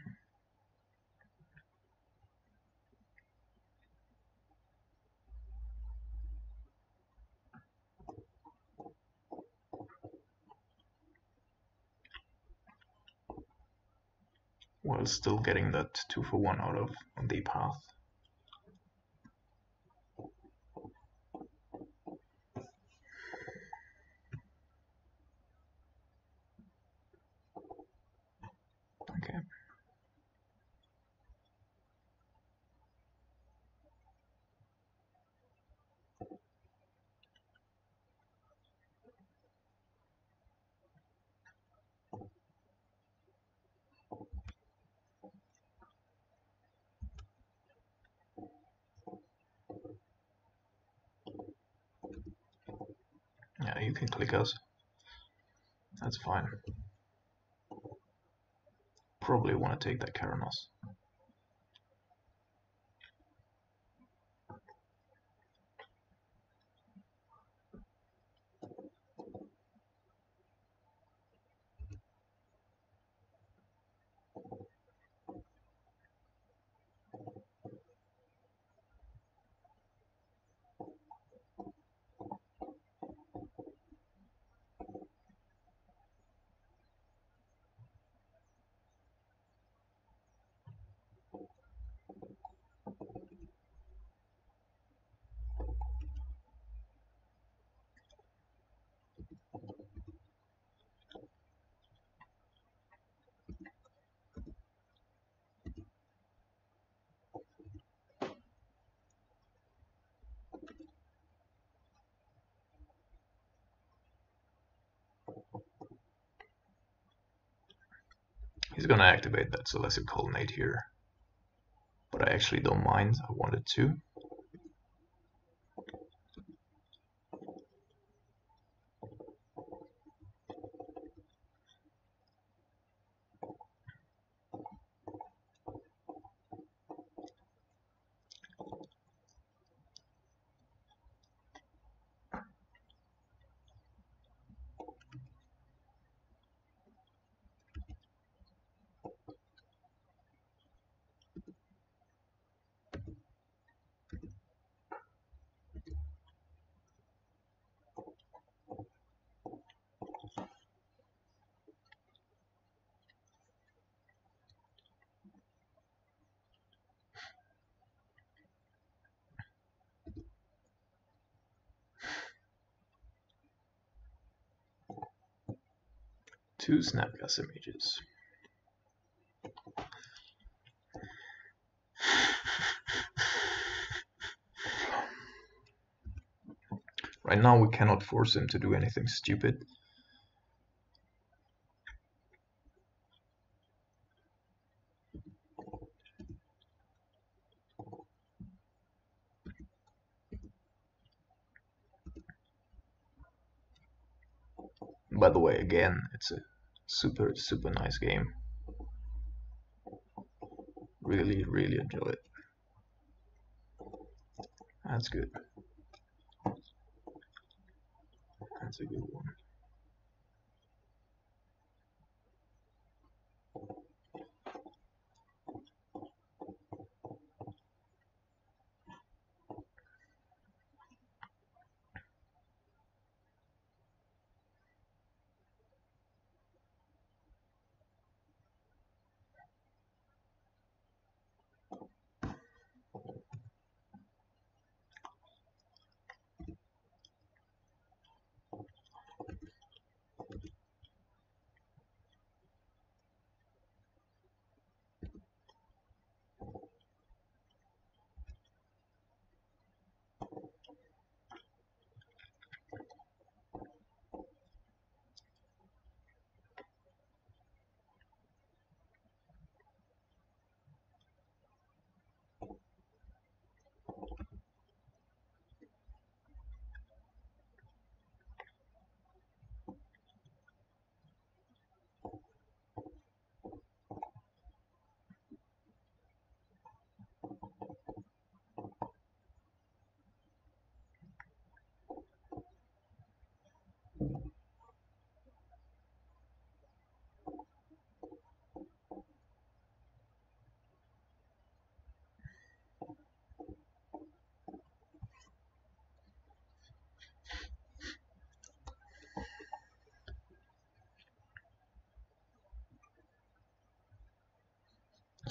S1: While still getting that 2-for-1 out of the path. Okay. Yeah, you can click us. That's fine. Probably want to take that Karanos. He's gonna activate that Celestial Colonnade here. But I actually don't mind, I wanted to. Two Snapcaster Mages. Right now we cannot force him to do anything stupid. By the way, again, it's a super nice game. Really enjoy it. That's good. That's a good one.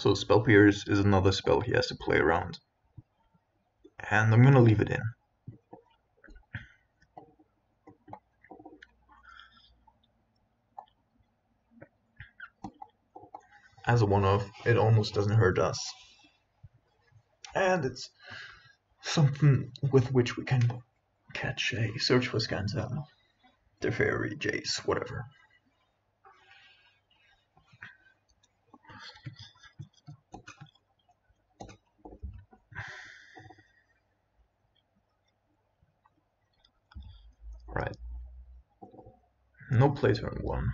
S1: So Spell Pierce is another spell he has to play around. And I'm gonna leave it in. As a one-off, it almost doesn't hurt us. And it's something with which we can catch a Search for Scantel, Teferi, Jace, whatever. Right. No play turn 1.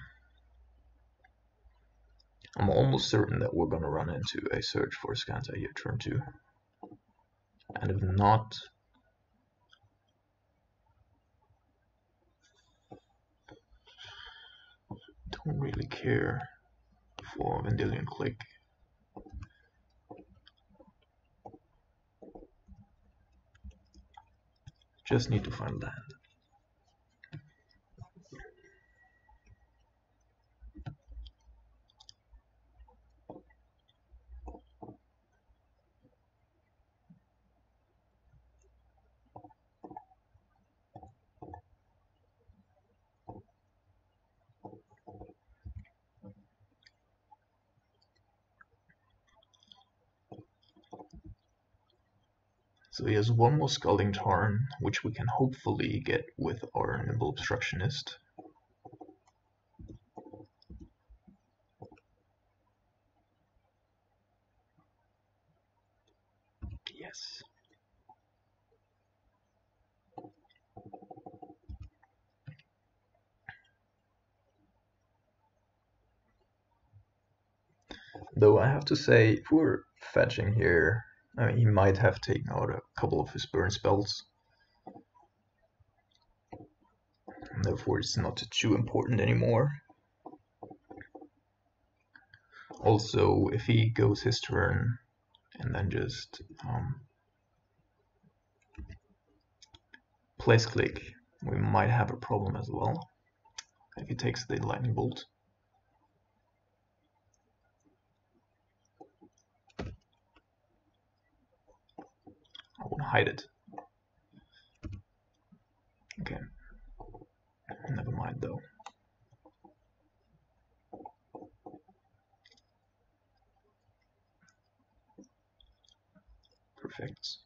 S1: I'm almost certain that we're gonna run into a Search for Scantel here turn 2. And if not, don't really care for Vendilion Click. Just need to find land. So he has one more Scalding Tarn, which we can hopefully get with our Nimble Obstructionist. Yes. Though I have to say, if we're fetching here, I mean, he might have taken out a couple of his burn spells. And therefore, it's not too important anymore. Also, if he goes his turn and then just place click, we might have a problem as well. If he takes the lightning bolt. I won't hide it. Okay. Never mind though. Perfect.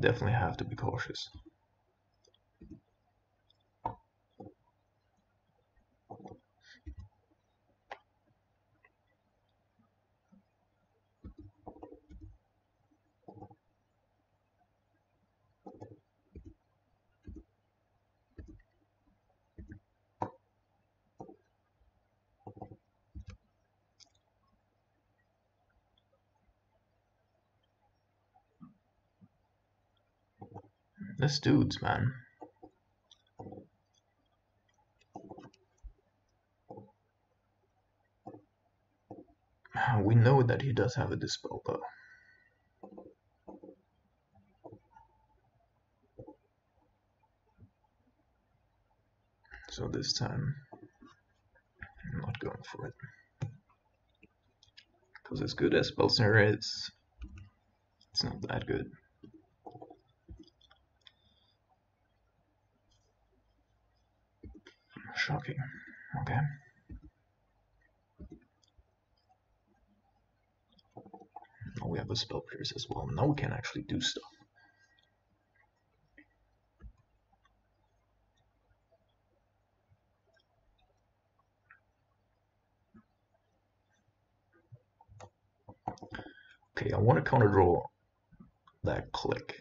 S1: Definitely have to be cautious. This dude's, man. We know that he does have a Dispel though. So this time, I'm not going for it. Because as good as Spellsnare is, it's not that good. Shocking. Okay. Now we have a Spell Pierce as well. Now we can actually do stuff. Okay, I want to counter draw that click.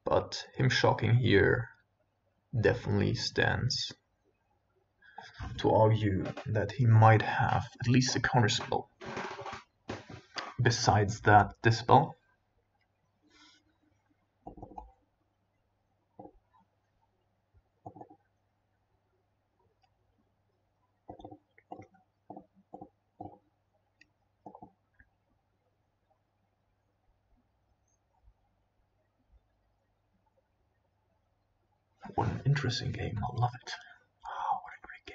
S1: But him shocking here definitely stands to argue that he might have at least a counterspell. Besides that Dispel. What an interesting game, I love it. Oh, what a great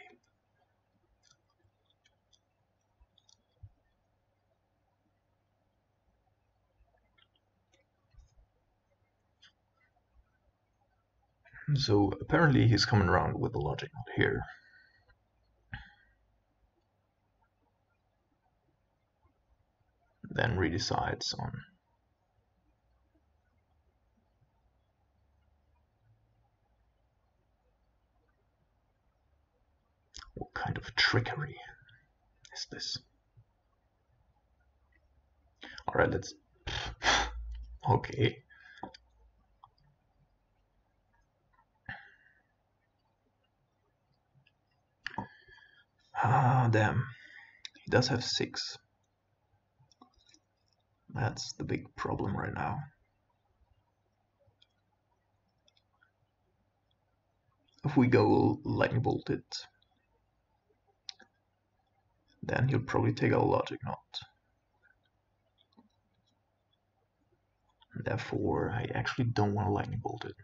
S1: game. So apparently he's coming around with the logic not here. Then redecides on what kind of trickery is this? Alright, let's... Okay. Ah, damn. He does have 6. That's the big problem right now. If we go lightning bolt it, then he'll probably take our logic knot. Therefore, I actually don't want to lightning bolt it.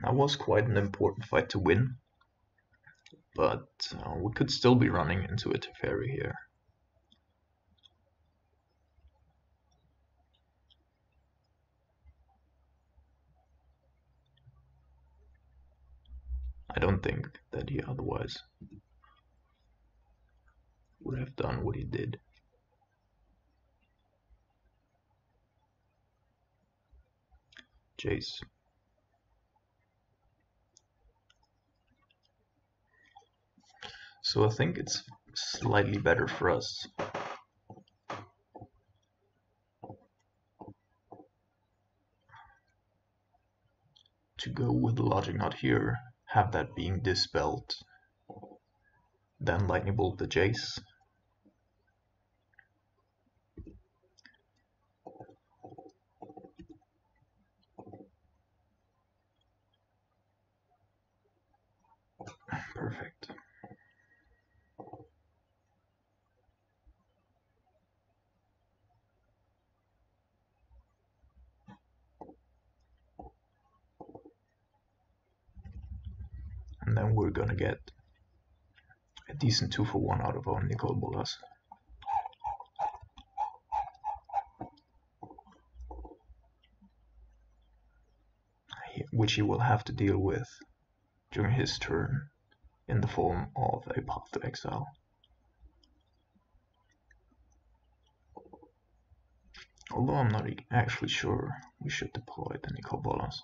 S1: That was quite an important fight to win, but we could still be running into a Teferi here. I don't think that he otherwise would have done what he did. Jace. So I think it's slightly better for us to go with the logic knot here, have that being dispelled, then lightning bolt the Jace. Perfect. And then we're gonna get a decent 2-for-1 out of our Nicol Bolas. Which he will have to deal with during his turn in the form of a Path to Exile. Although I'm not actually sure we should deploy the Nicol Bolas.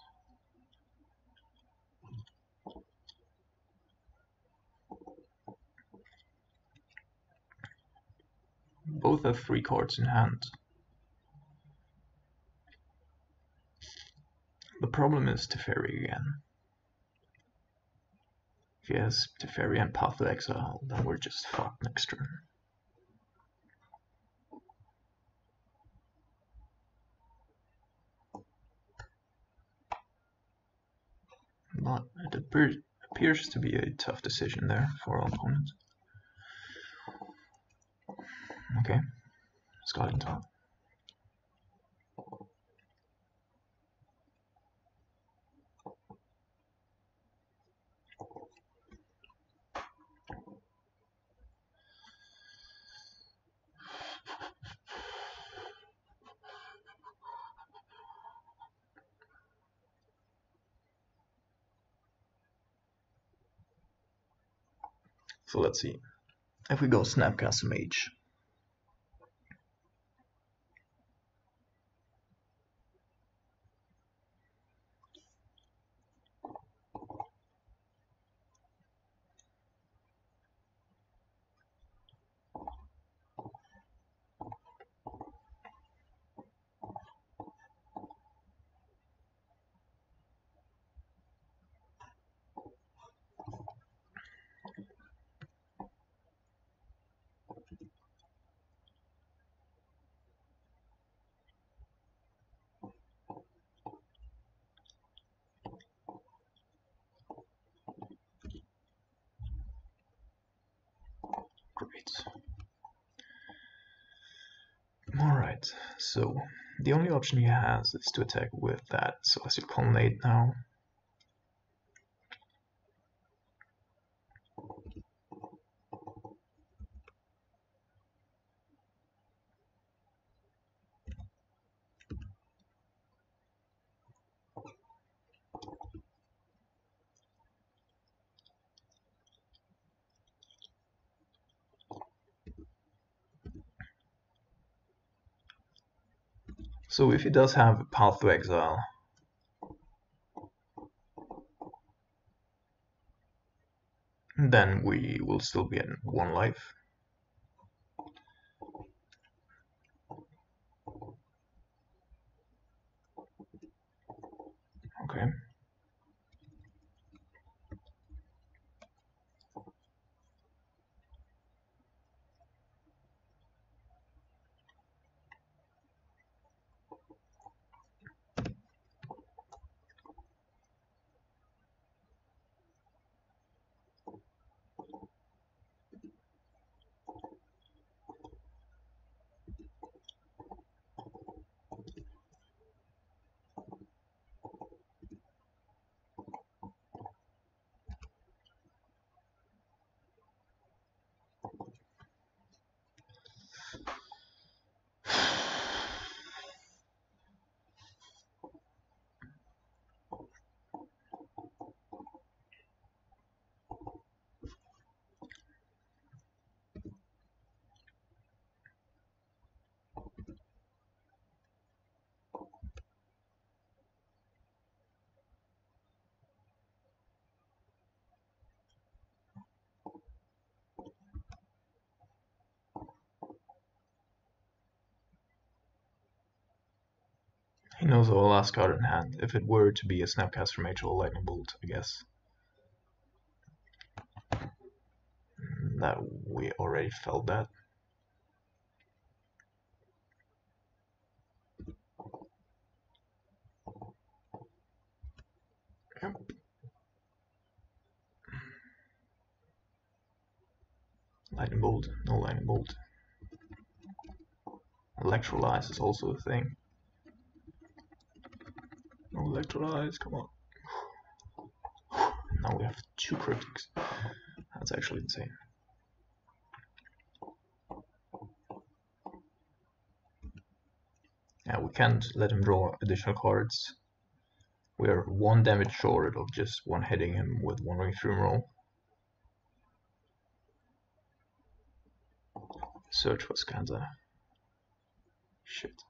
S1: Both have 3 cards in hand. The problem is Teferi again. If he has Teferi and Path to Exile, then we're just fucked next turn. But it appears to be a tough decision there for our opponent. Okay, Scotland top. So let's see. If we go Snapcaster Mage, Alright, so the only option he has is to attack with that Celestial Colonnade now. So if he does have a Path to Exile, then we will still be at 1 life. Okay. He knows our last card in hand. If it were to be a Snapcaster Mage or a Lightning Bolt, I guess. That we already felt that. Yep. Lightning Bolt, no Lightning Bolt. Electrolyze is also a thing. No Electrolyze, come on. Now we have 2 Cryptics. That's actually insane. Yeah, we can't let him draw additional cards. We're 1 damage short of just one hitting him with Wandering Through roll. Search was kinda shit.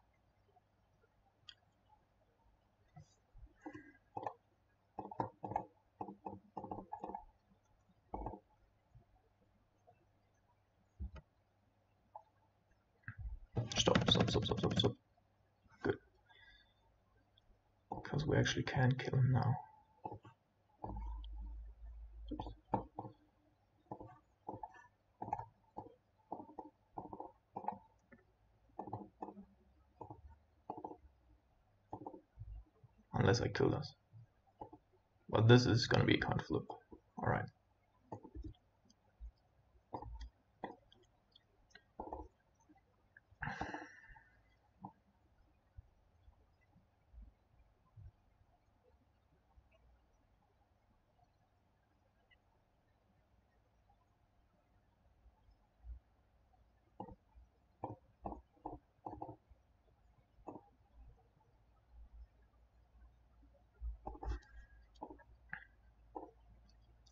S1: Stop. Good. Because we actually can kill him now. Unless I kill us. But this is gonna be a card flip. Alright.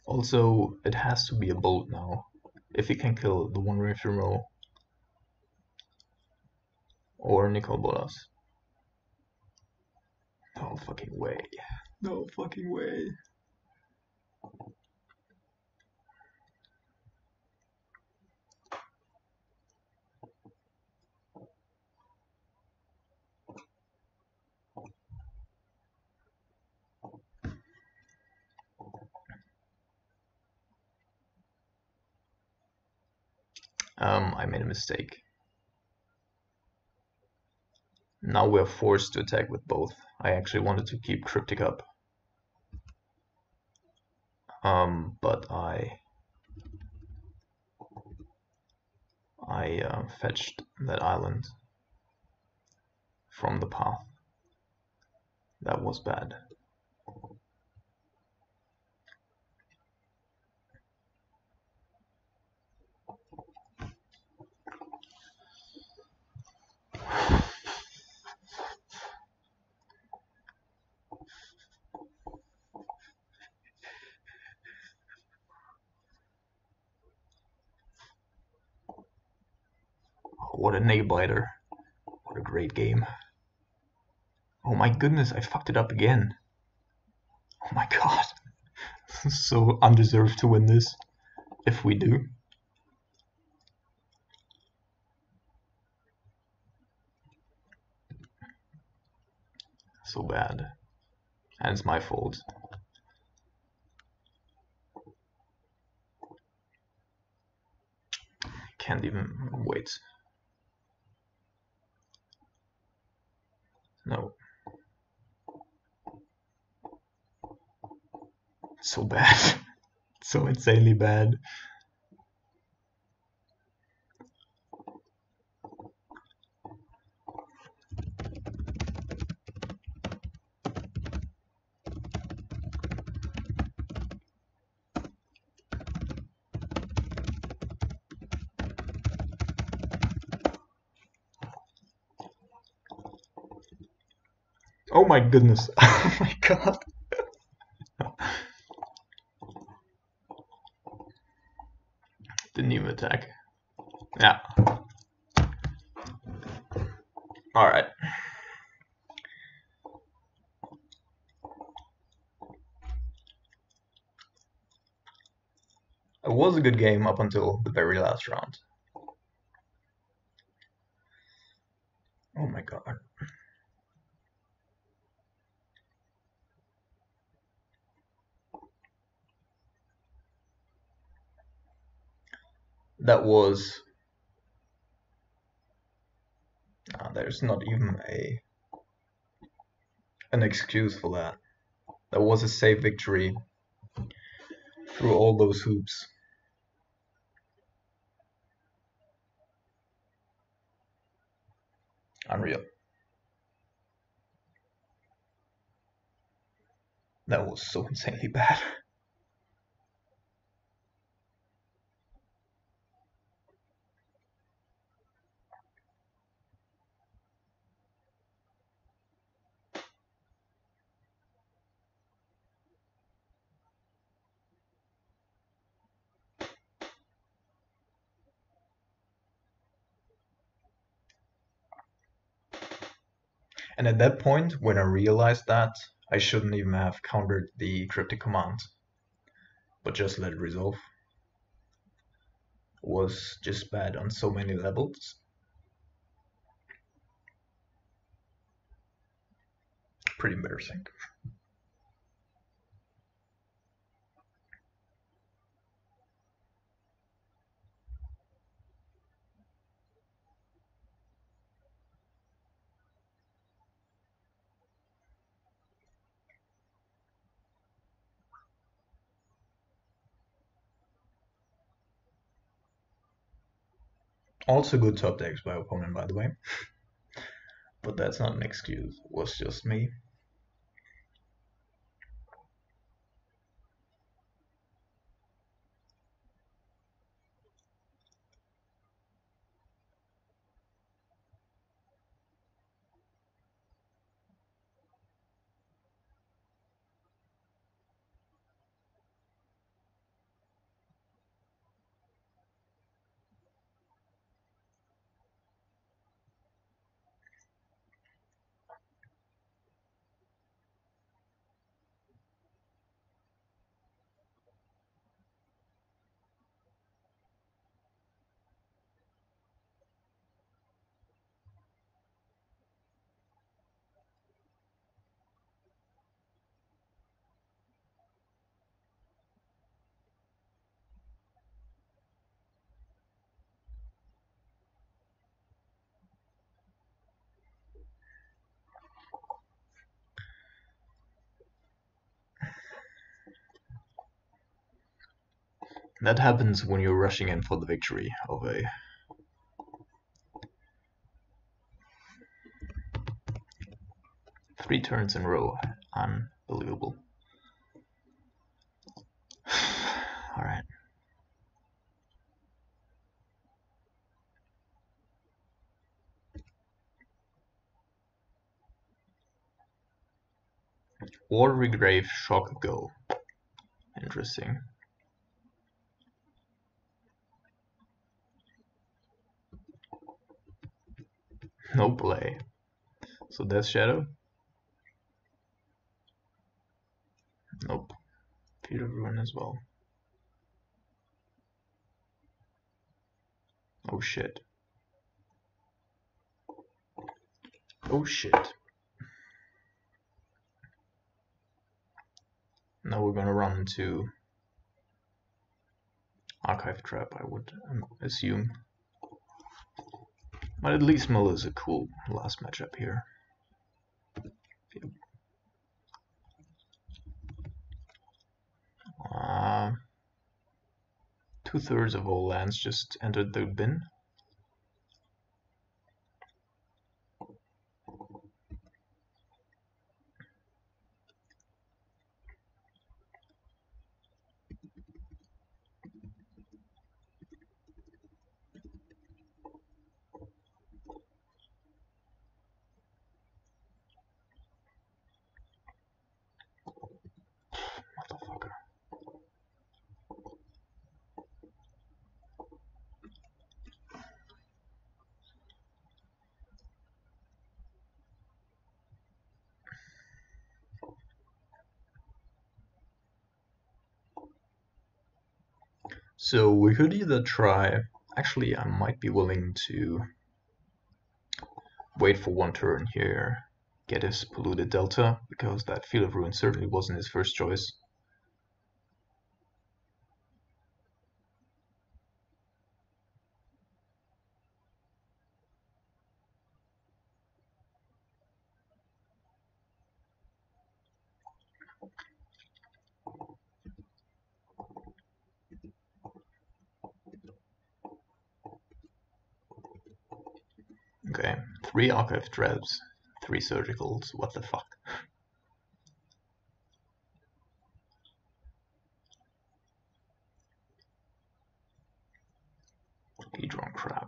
S1: Also, it has to be a bolt now. If he can kill the Wandering Through roll or Nicol Bolas. No fucking way. No fucking way. I made a mistake. Now we're forced to attack with both. I actually wanted to keep Cryptic up. But I I fetched that island from the path. That was bad. What a nail-biter. What a great game. Oh my goodness, I fucked it up again. Oh my god. So undeserved to win this, if we do. So bad. And it's my fault. Can't even wait. No. So bad. So insanely bad. Oh my goodness. Oh my god. Didn't even attack. Yeah. Alright. It was a good game up until the very last round. Oh my god. That was... there's not even an excuse for that. That was a safe victory through all those hoops. Unreal. That was so insanely bad. And at that point, when I realized that, I shouldn't even have countered the cryptic command, but just let it resolve. It was just bad on so many levels. Pretty embarrassing. Also good top decks by opponent, by the way. But that's not an excuse, it was just me. That happens when you're rushing in for the victory of a 3 turns in a row. Unbelievable. Alright. Watery Grave, Shock, go. Interesting. No play. So Death Shadow? Nope. Field of Ruin as well. Oh shit. Oh shit. Now we're gonna run into Archive Trap, I would assume. But at least Mill is a cool last matchup here. 2/3 of all lands just entered the bin. Motherfucker. So we could either try, actually I might be willing to wait for 1 turn here, get his polluted delta, because that Field of Ruin certainly wasn't his first choice. Okay, 3 Archive Traps, 3 Surgicals, what the fuck. Hedron Crab.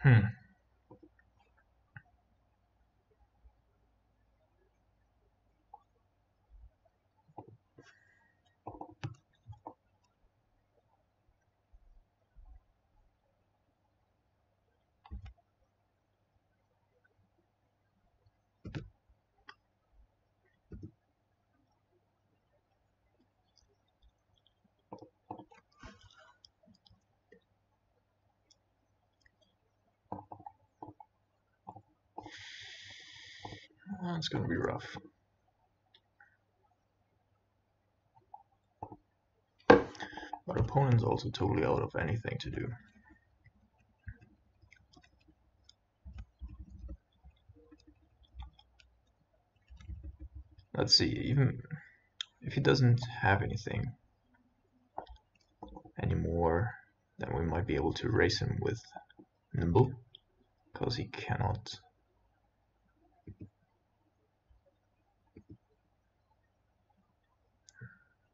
S1: Hmm. It's gonna be rough. But opponent's also totally out of anything to do. Let's see, even if he doesn't have anything anymore, then we might be able to race him with Nimble, because he cannot.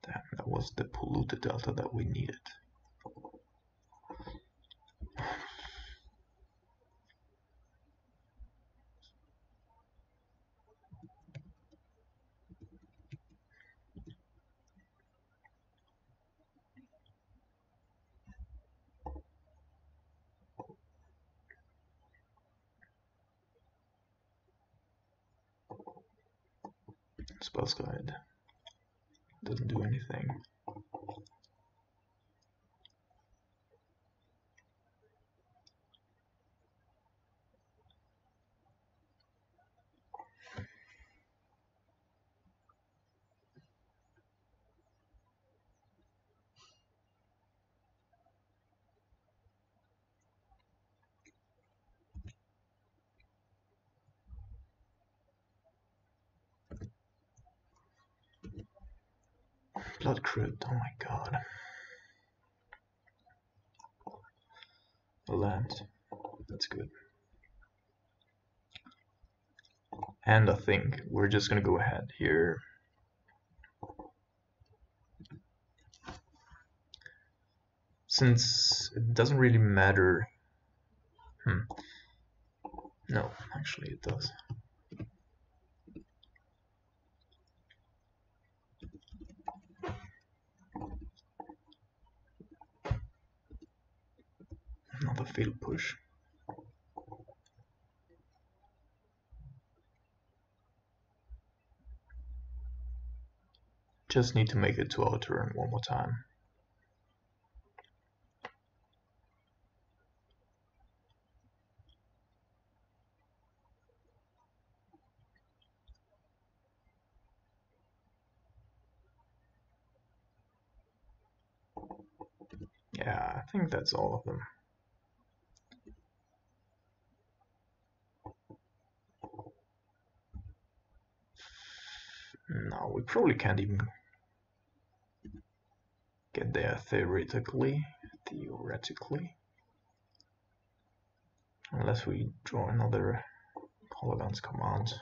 S1: Damn, that was the polluted delta that we needed. Spells Guide doesn't do anything. Blood Crypt, oh my god. A land, that's good. And I think we're just gonna go ahead here. Since it doesn't really matter. No, actually it does. Another field push. Just need to make it to our turn one more time. Yeah, I think that's all of them. No, we probably can't even get there theoretically. Unless we draw another Polygons command.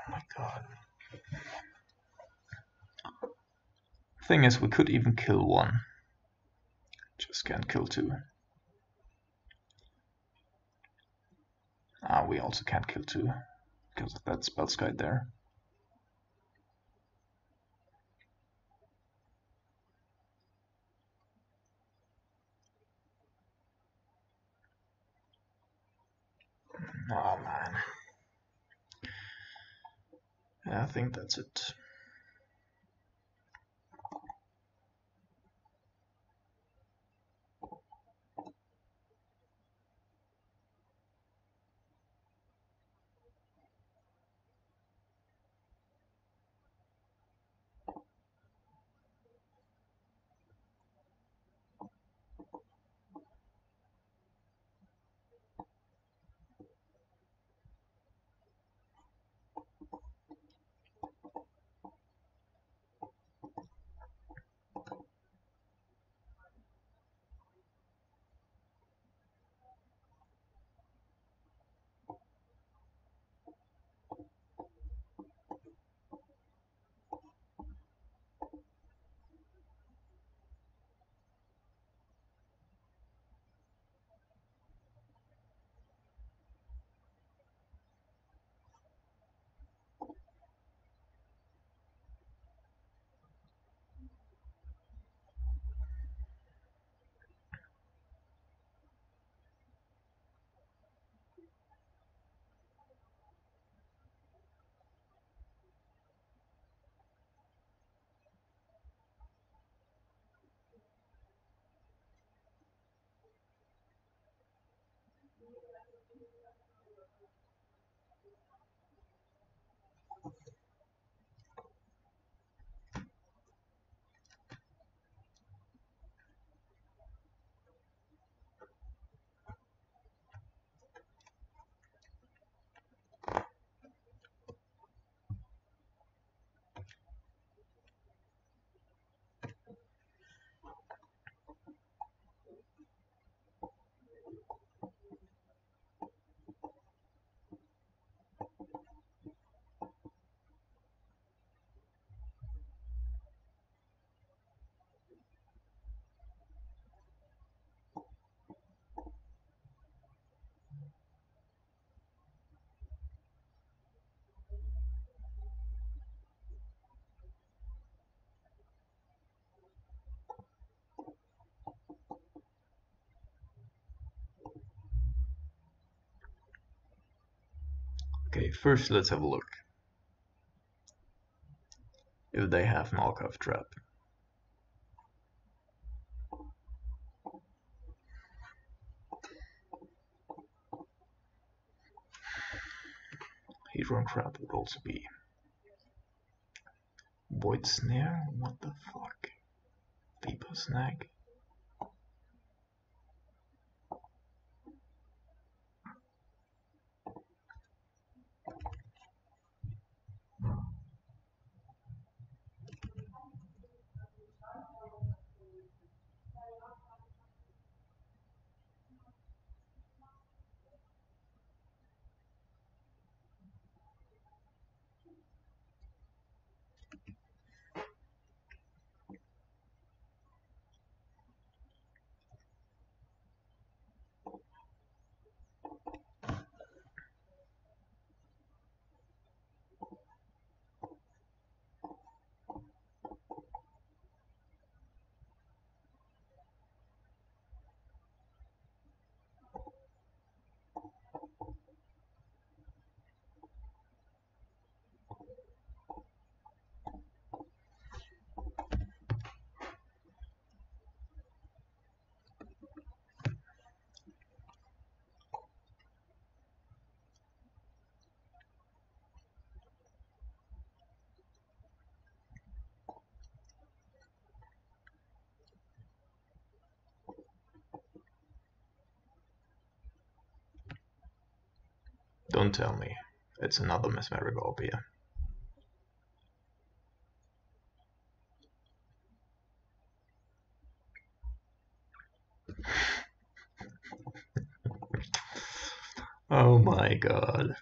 S1: Oh my god. Thing is, we could even kill one. Just can't kill two. We also can't kill two because of that Spells Guide there. Oh man. Yeah, I think that's it. Okay, first let's have a look if they have Malkav Trap. Hedron Trap would also be. Void Snare? What the fuck? Viper Snag? Don't tell me. It's another Mesmeric Orb here. Oh my god.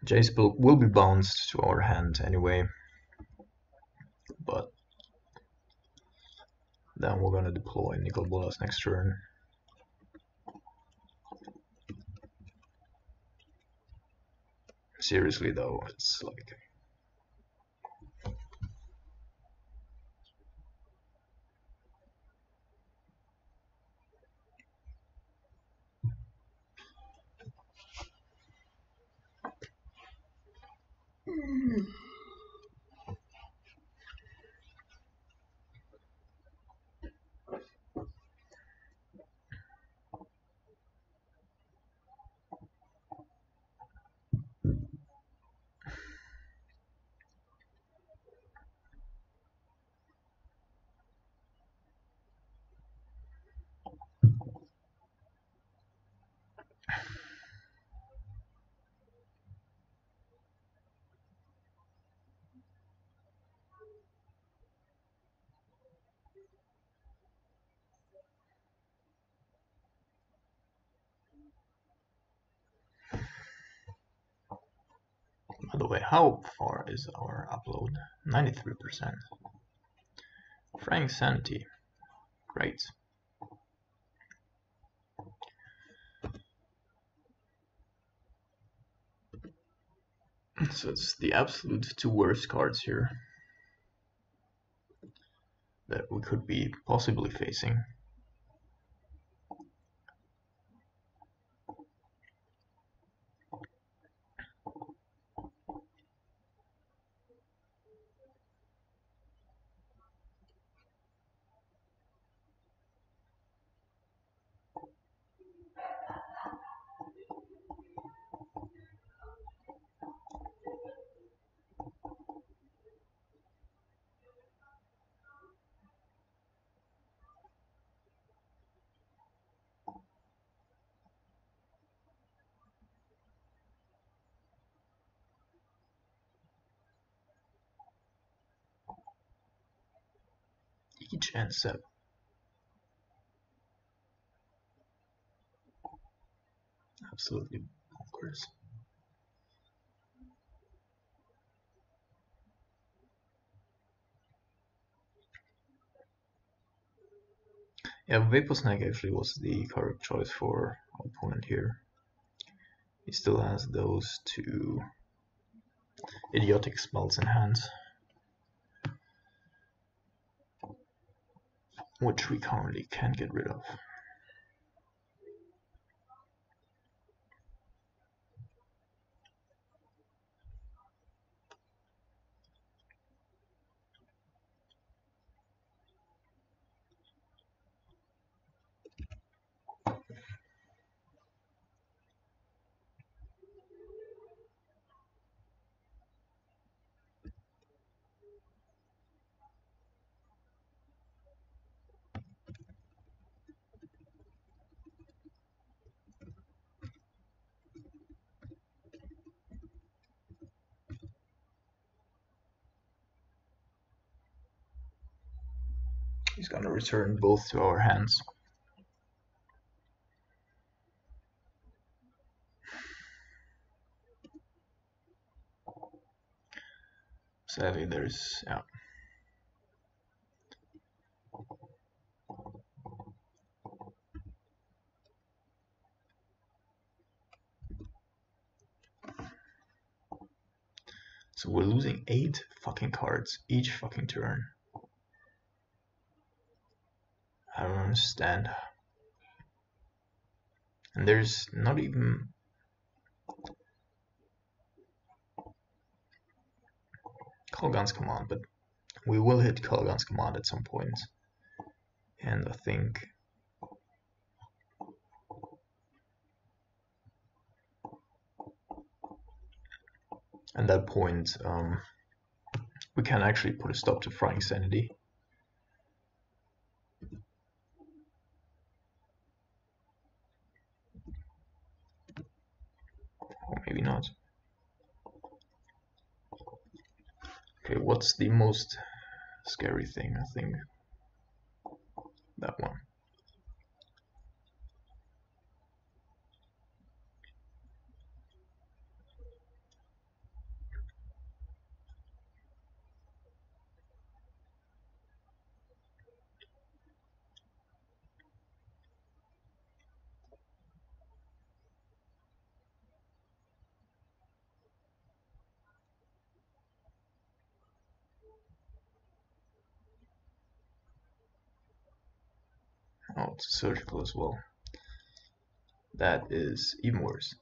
S1: Jace will be bounced to our hand anyway, but then we're gonna deploy Nicol Bolas next turn. Seriously though, it's like... By the way, how far is our upload? 93%. Frank Sanity. Great. So it's the absolute two worst cards here that we could be possibly facing. Each and 7. Absolutely bonkers. Yeah, Vapor Snake actually was the correct choice for our opponent here. He still has those two idiotic spells in hand, which we currently can't get rid of. He's gonna return both to our hands. Sadly, there's yeah. So we're losing 8 fucking cards each fucking turn. I don't understand. And there's not even Kolgan's command, but we will hit Kolgan's command at some point. And I think at that point we can actually put a stop to Frying Sanity. Or maybe not. Okay, what's the most scary thing? I think that one. Oh, it's surgical as well. That is even worse.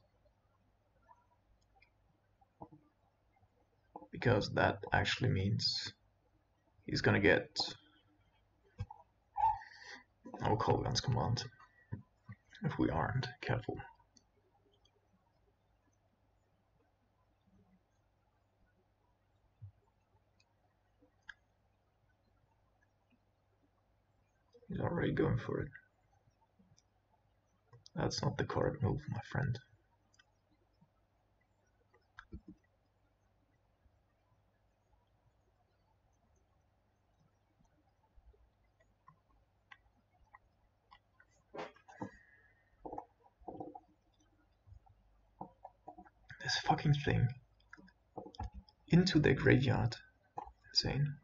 S1: Because that actually means he's gonna get our Kolgan's command if we aren't careful. He's already going for it. That's not the correct move, my friend. This fucking thing into their graveyard. Insane.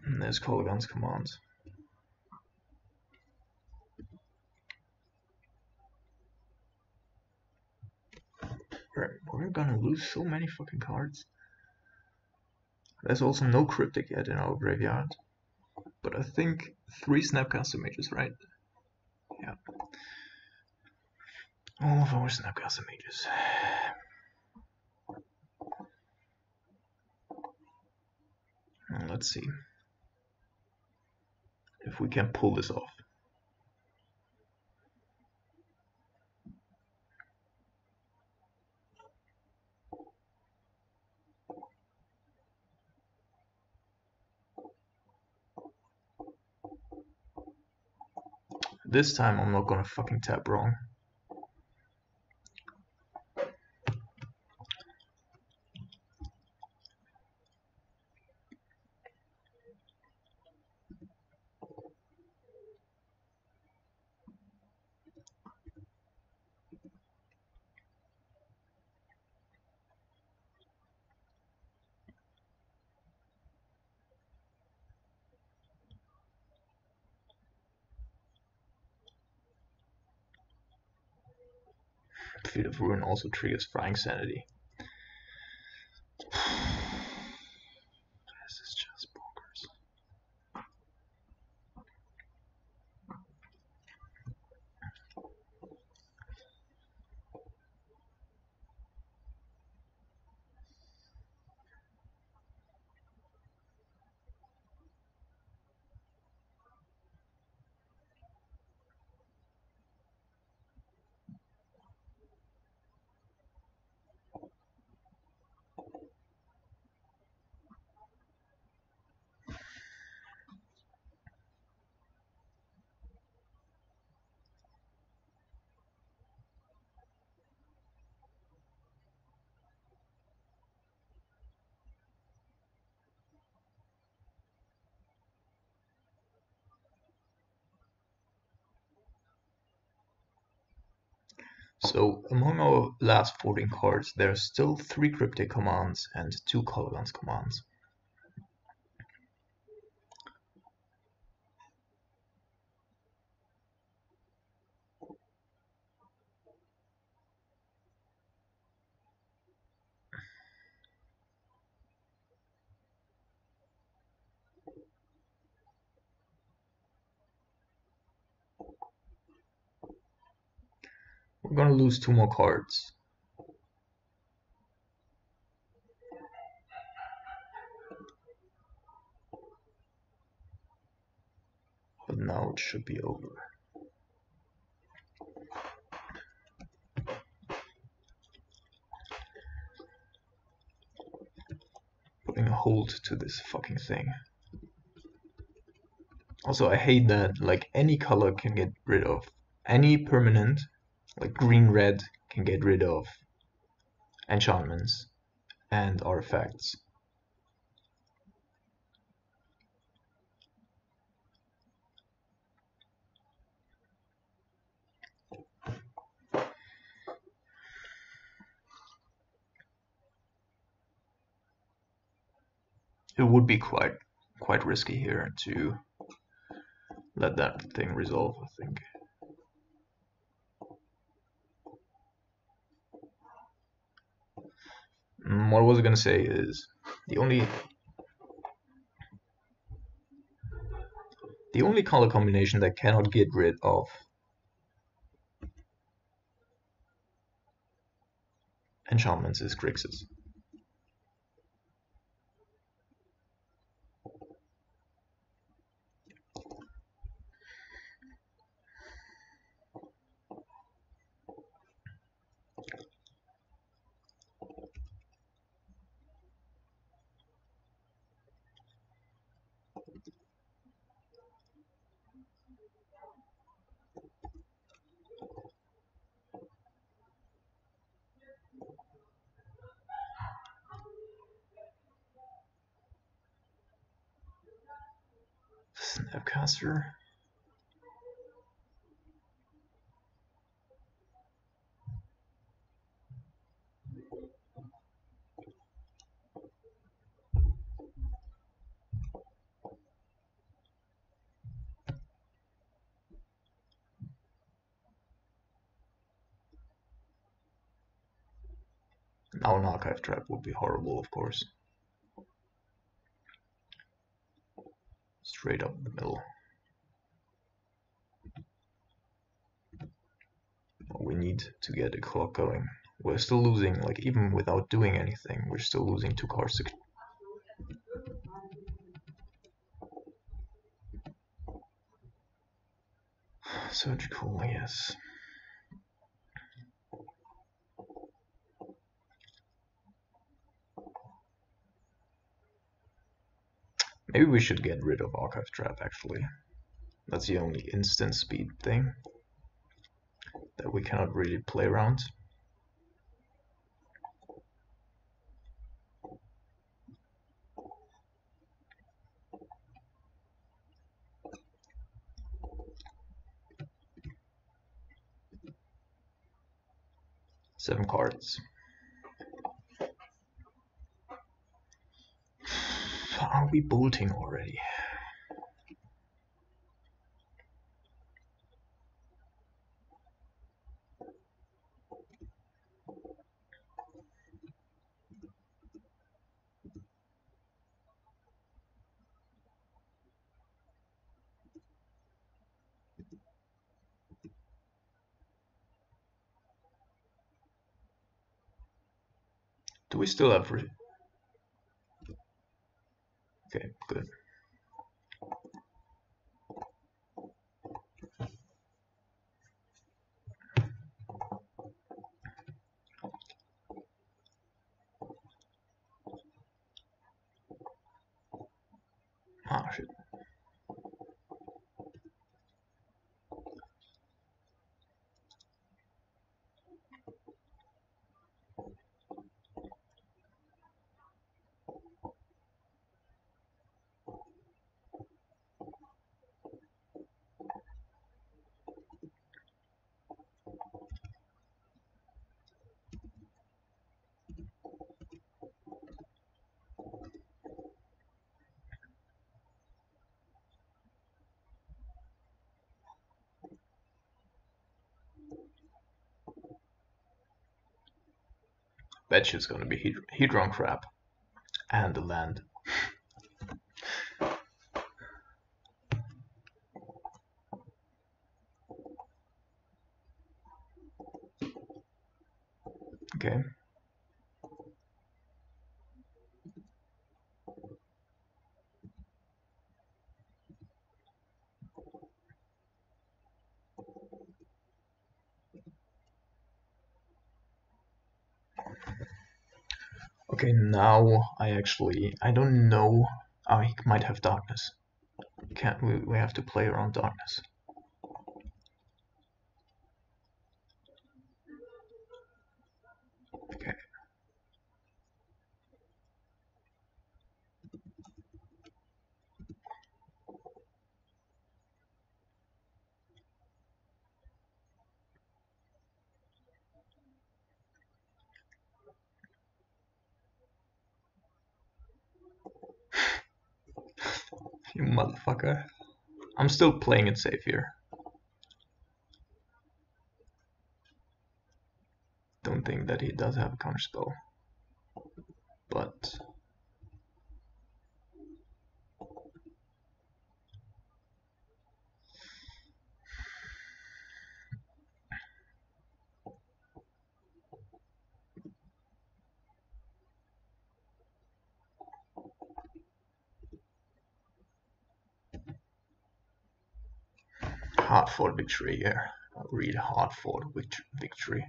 S1: And there's Kolgan's command. We're gonna lose so many fucking cards. There's also no cryptic yet in our graveyard. But I think 3 Snapcaster Mages, right? Yeah. All of our Snapcaster Mages. Let's see if we can pull this off. This time I'm not gonna fucking tap wrong. Field of Ruin also triggers Flying Sanity. This is just bonkers. So among our last 14 cards, there are still 3 Cryptic commands and 2 Colorlance commands. We're gonna lose 2 more cards. But now it should be over. Putting a hold to this fucking thing. Also, I hate that like any color can get rid of any permanent, like green-red can get rid of enchantments and artifacts. It would be quite risky here to let that thing resolve, I think. What I was gonna say is the only color combination that cannot get rid of enchantments is Grixis. Snapcaster. Now an Archive Trap would be horrible, of course. Straight up the middle. We need to get a clock going. We're still losing, like even without doing anything, we're still losing 2 cards. Surgical, yes. Maybe we should get rid of Archive Trap, actually. That's the only instant speed thing that we cannot really play around. Seven cards. Are we bolting already? Do we still have... Okay, good. Ah, shit. Bet you it's gonna be Hedron Crab and the land. Okay. Okay, now I don't know. I might have darkness. Can't we have to play around darkness. Okay. You motherfucker. I'm still playing it safe here. Don't think that he does have a counterspell. But hard fought victory here. A really hard fought victory.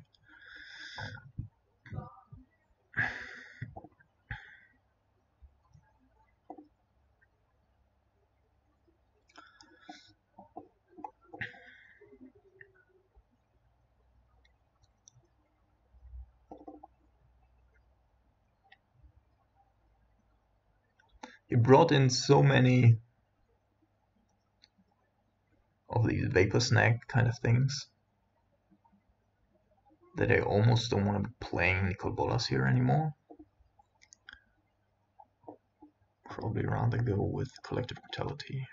S1: He brought in so many of these vapor snag kind of things that I almost don't want to be playing Nicol Bolas here anymore. Probably rather go with Collective Brutality.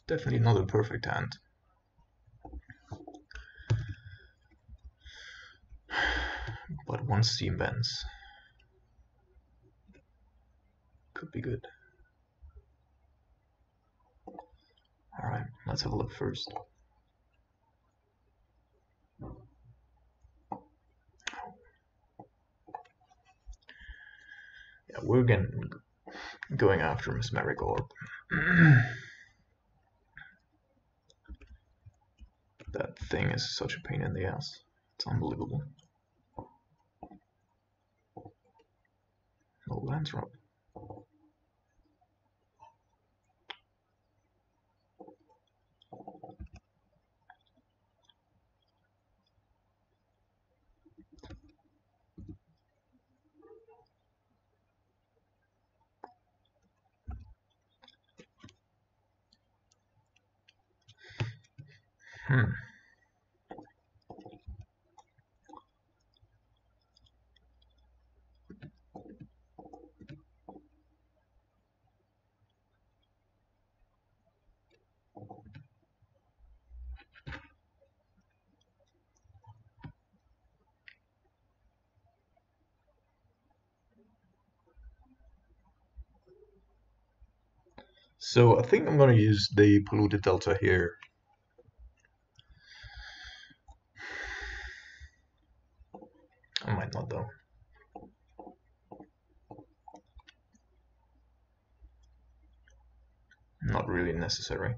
S1: Definitely not a perfect hand. But one Steam Bends could be good. Alright, let's have a look first. Yeah, we're going after Mesmeric Orb. That thing is such a pain in the ass. It's unbelievable. No lands drop. Hmm. So I think I'm gonna use the polluted delta here. I might not though. Not really necessary.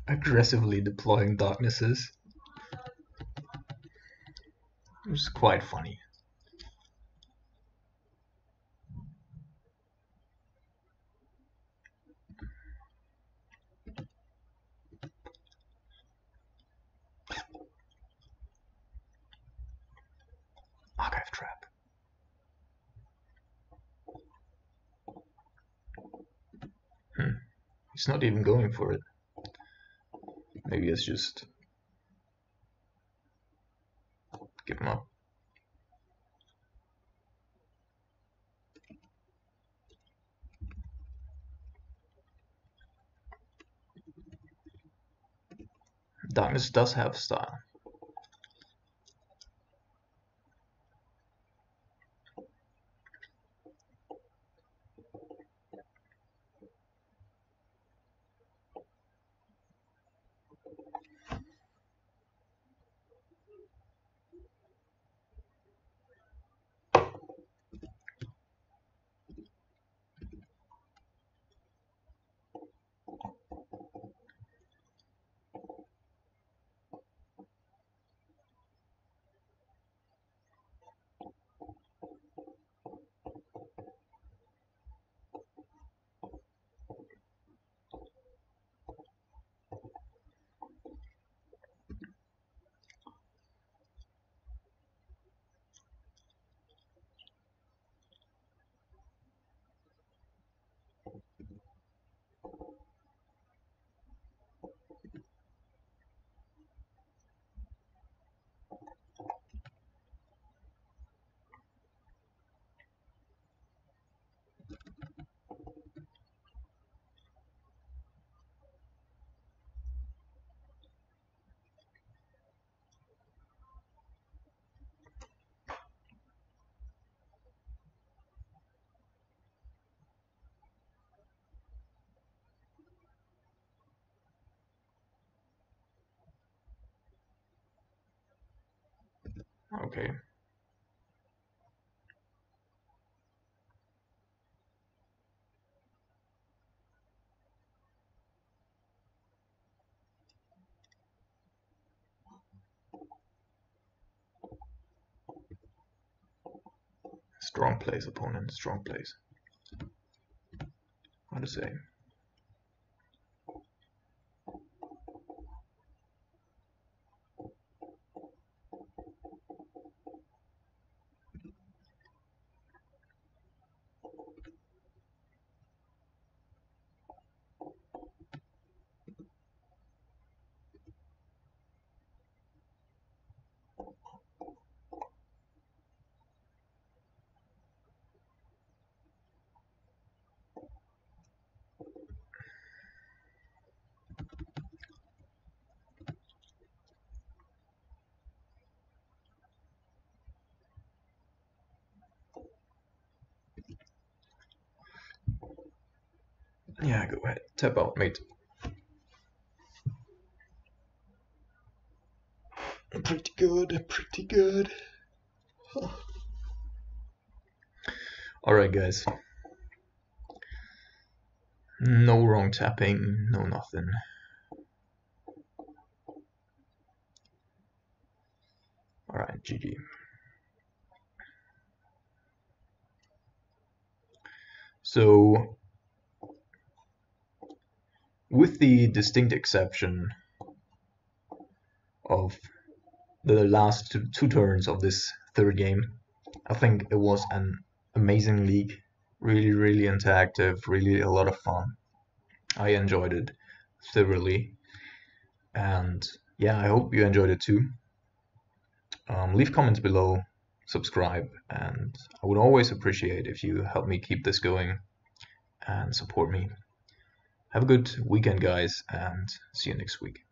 S1: Aggressively deploying darknesses. It was quite funny. Archive trap. He's not even going for it. Maybe it's just give him up. Darkness does have style. Okay. Strong plays, opponent. Strong plays. How to say? Yeah, go ahead. Tap out, mate. Pretty good, pretty good. Alright, guys. No wrong tapping, no nothing. Alright, GG. So, with the distinct exception of the last two turns of this third game, I think it was an amazing league. Really, really interactive, really a lot of fun. I enjoyed it thoroughly. And yeah, I hope you enjoyed it too. Leave comments below, subscribe, and I would always appreciate if you help me keep this going and support me. Have a good weekend, guys, and see you next week.